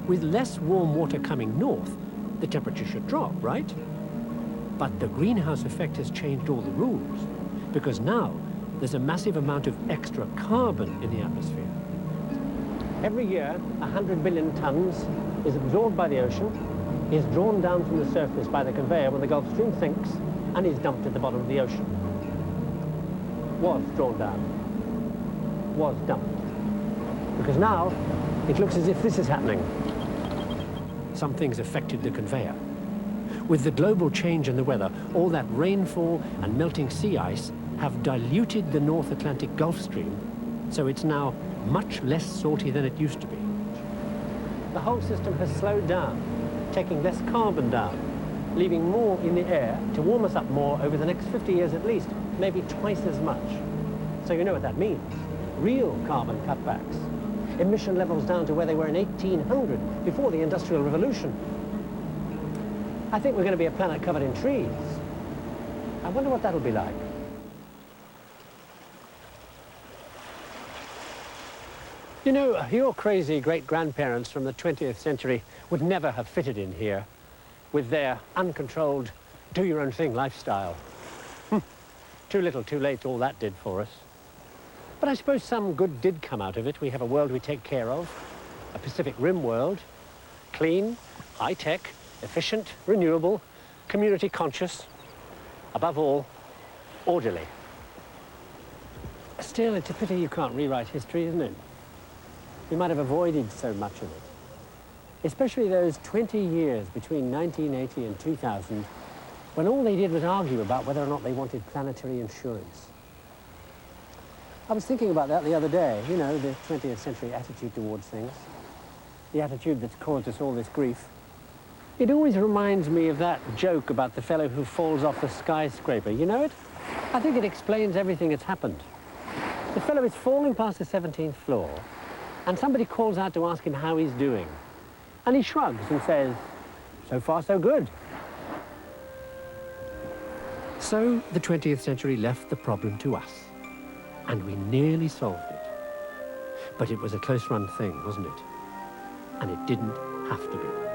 With less warm water coming north, the temperature should drop, right? But the greenhouse effect has changed all the rules, because now there's a massive amount of extra carbon in the atmosphere. Every year, 100 billion tons is absorbed by the ocean, is drawn down from the surface by the conveyor when the Gulf Stream sinks, and is dumped at the bottom of the ocean. Was drawn down. Was dumped. Because now, it looks as if this is happening. Something's affected the conveyor. With the global change in the weather, all that rainfall and melting sea ice have diluted the North Atlantic Gulf Stream, so it's now much less salty than it used to be. The whole system has slowed down, taking less carbon down, leaving more in the air to warm us up more over the next 50 years at least, maybe twice as much. So you know what that means. Real carbon cutbacks. Emission levels down to where they were in 1800, before the Industrial Revolution. I think we're going to be a planet covered in trees. I wonder what that'll be like. You know, your crazy great-grandparents from the 20th century would never have fitted in here with their uncontrolled, do-your-own-thing lifestyle. Too little, too late, all that did for us. But I suppose some good did come out of it. We have a world we take care of, a Pacific Rim world, clean, high-tech, efficient, renewable, community-conscious, above all, orderly. Still, it's a pity you can't rewrite history, isn't it? We might have avoided so much of it. Especially those 20 years between 1980 and 2000, when all they did was argue about whether or not they wanted planetary insurance. I was thinking about that the other day, you know, the 20th century attitude towards things, the attitude that's caused us all this grief. It always reminds me of that joke about the fellow who falls off the skyscraper. You know it? I think it explains everything that's happened. The fellow is falling past the 17th floor, and somebody calls out to ask him how he's doing. And he shrugs and says, "So far, so good." So the 20th century left the problem to us, and we nearly solved it. But it was a close-run thing, wasn't it? And it didn't have to be.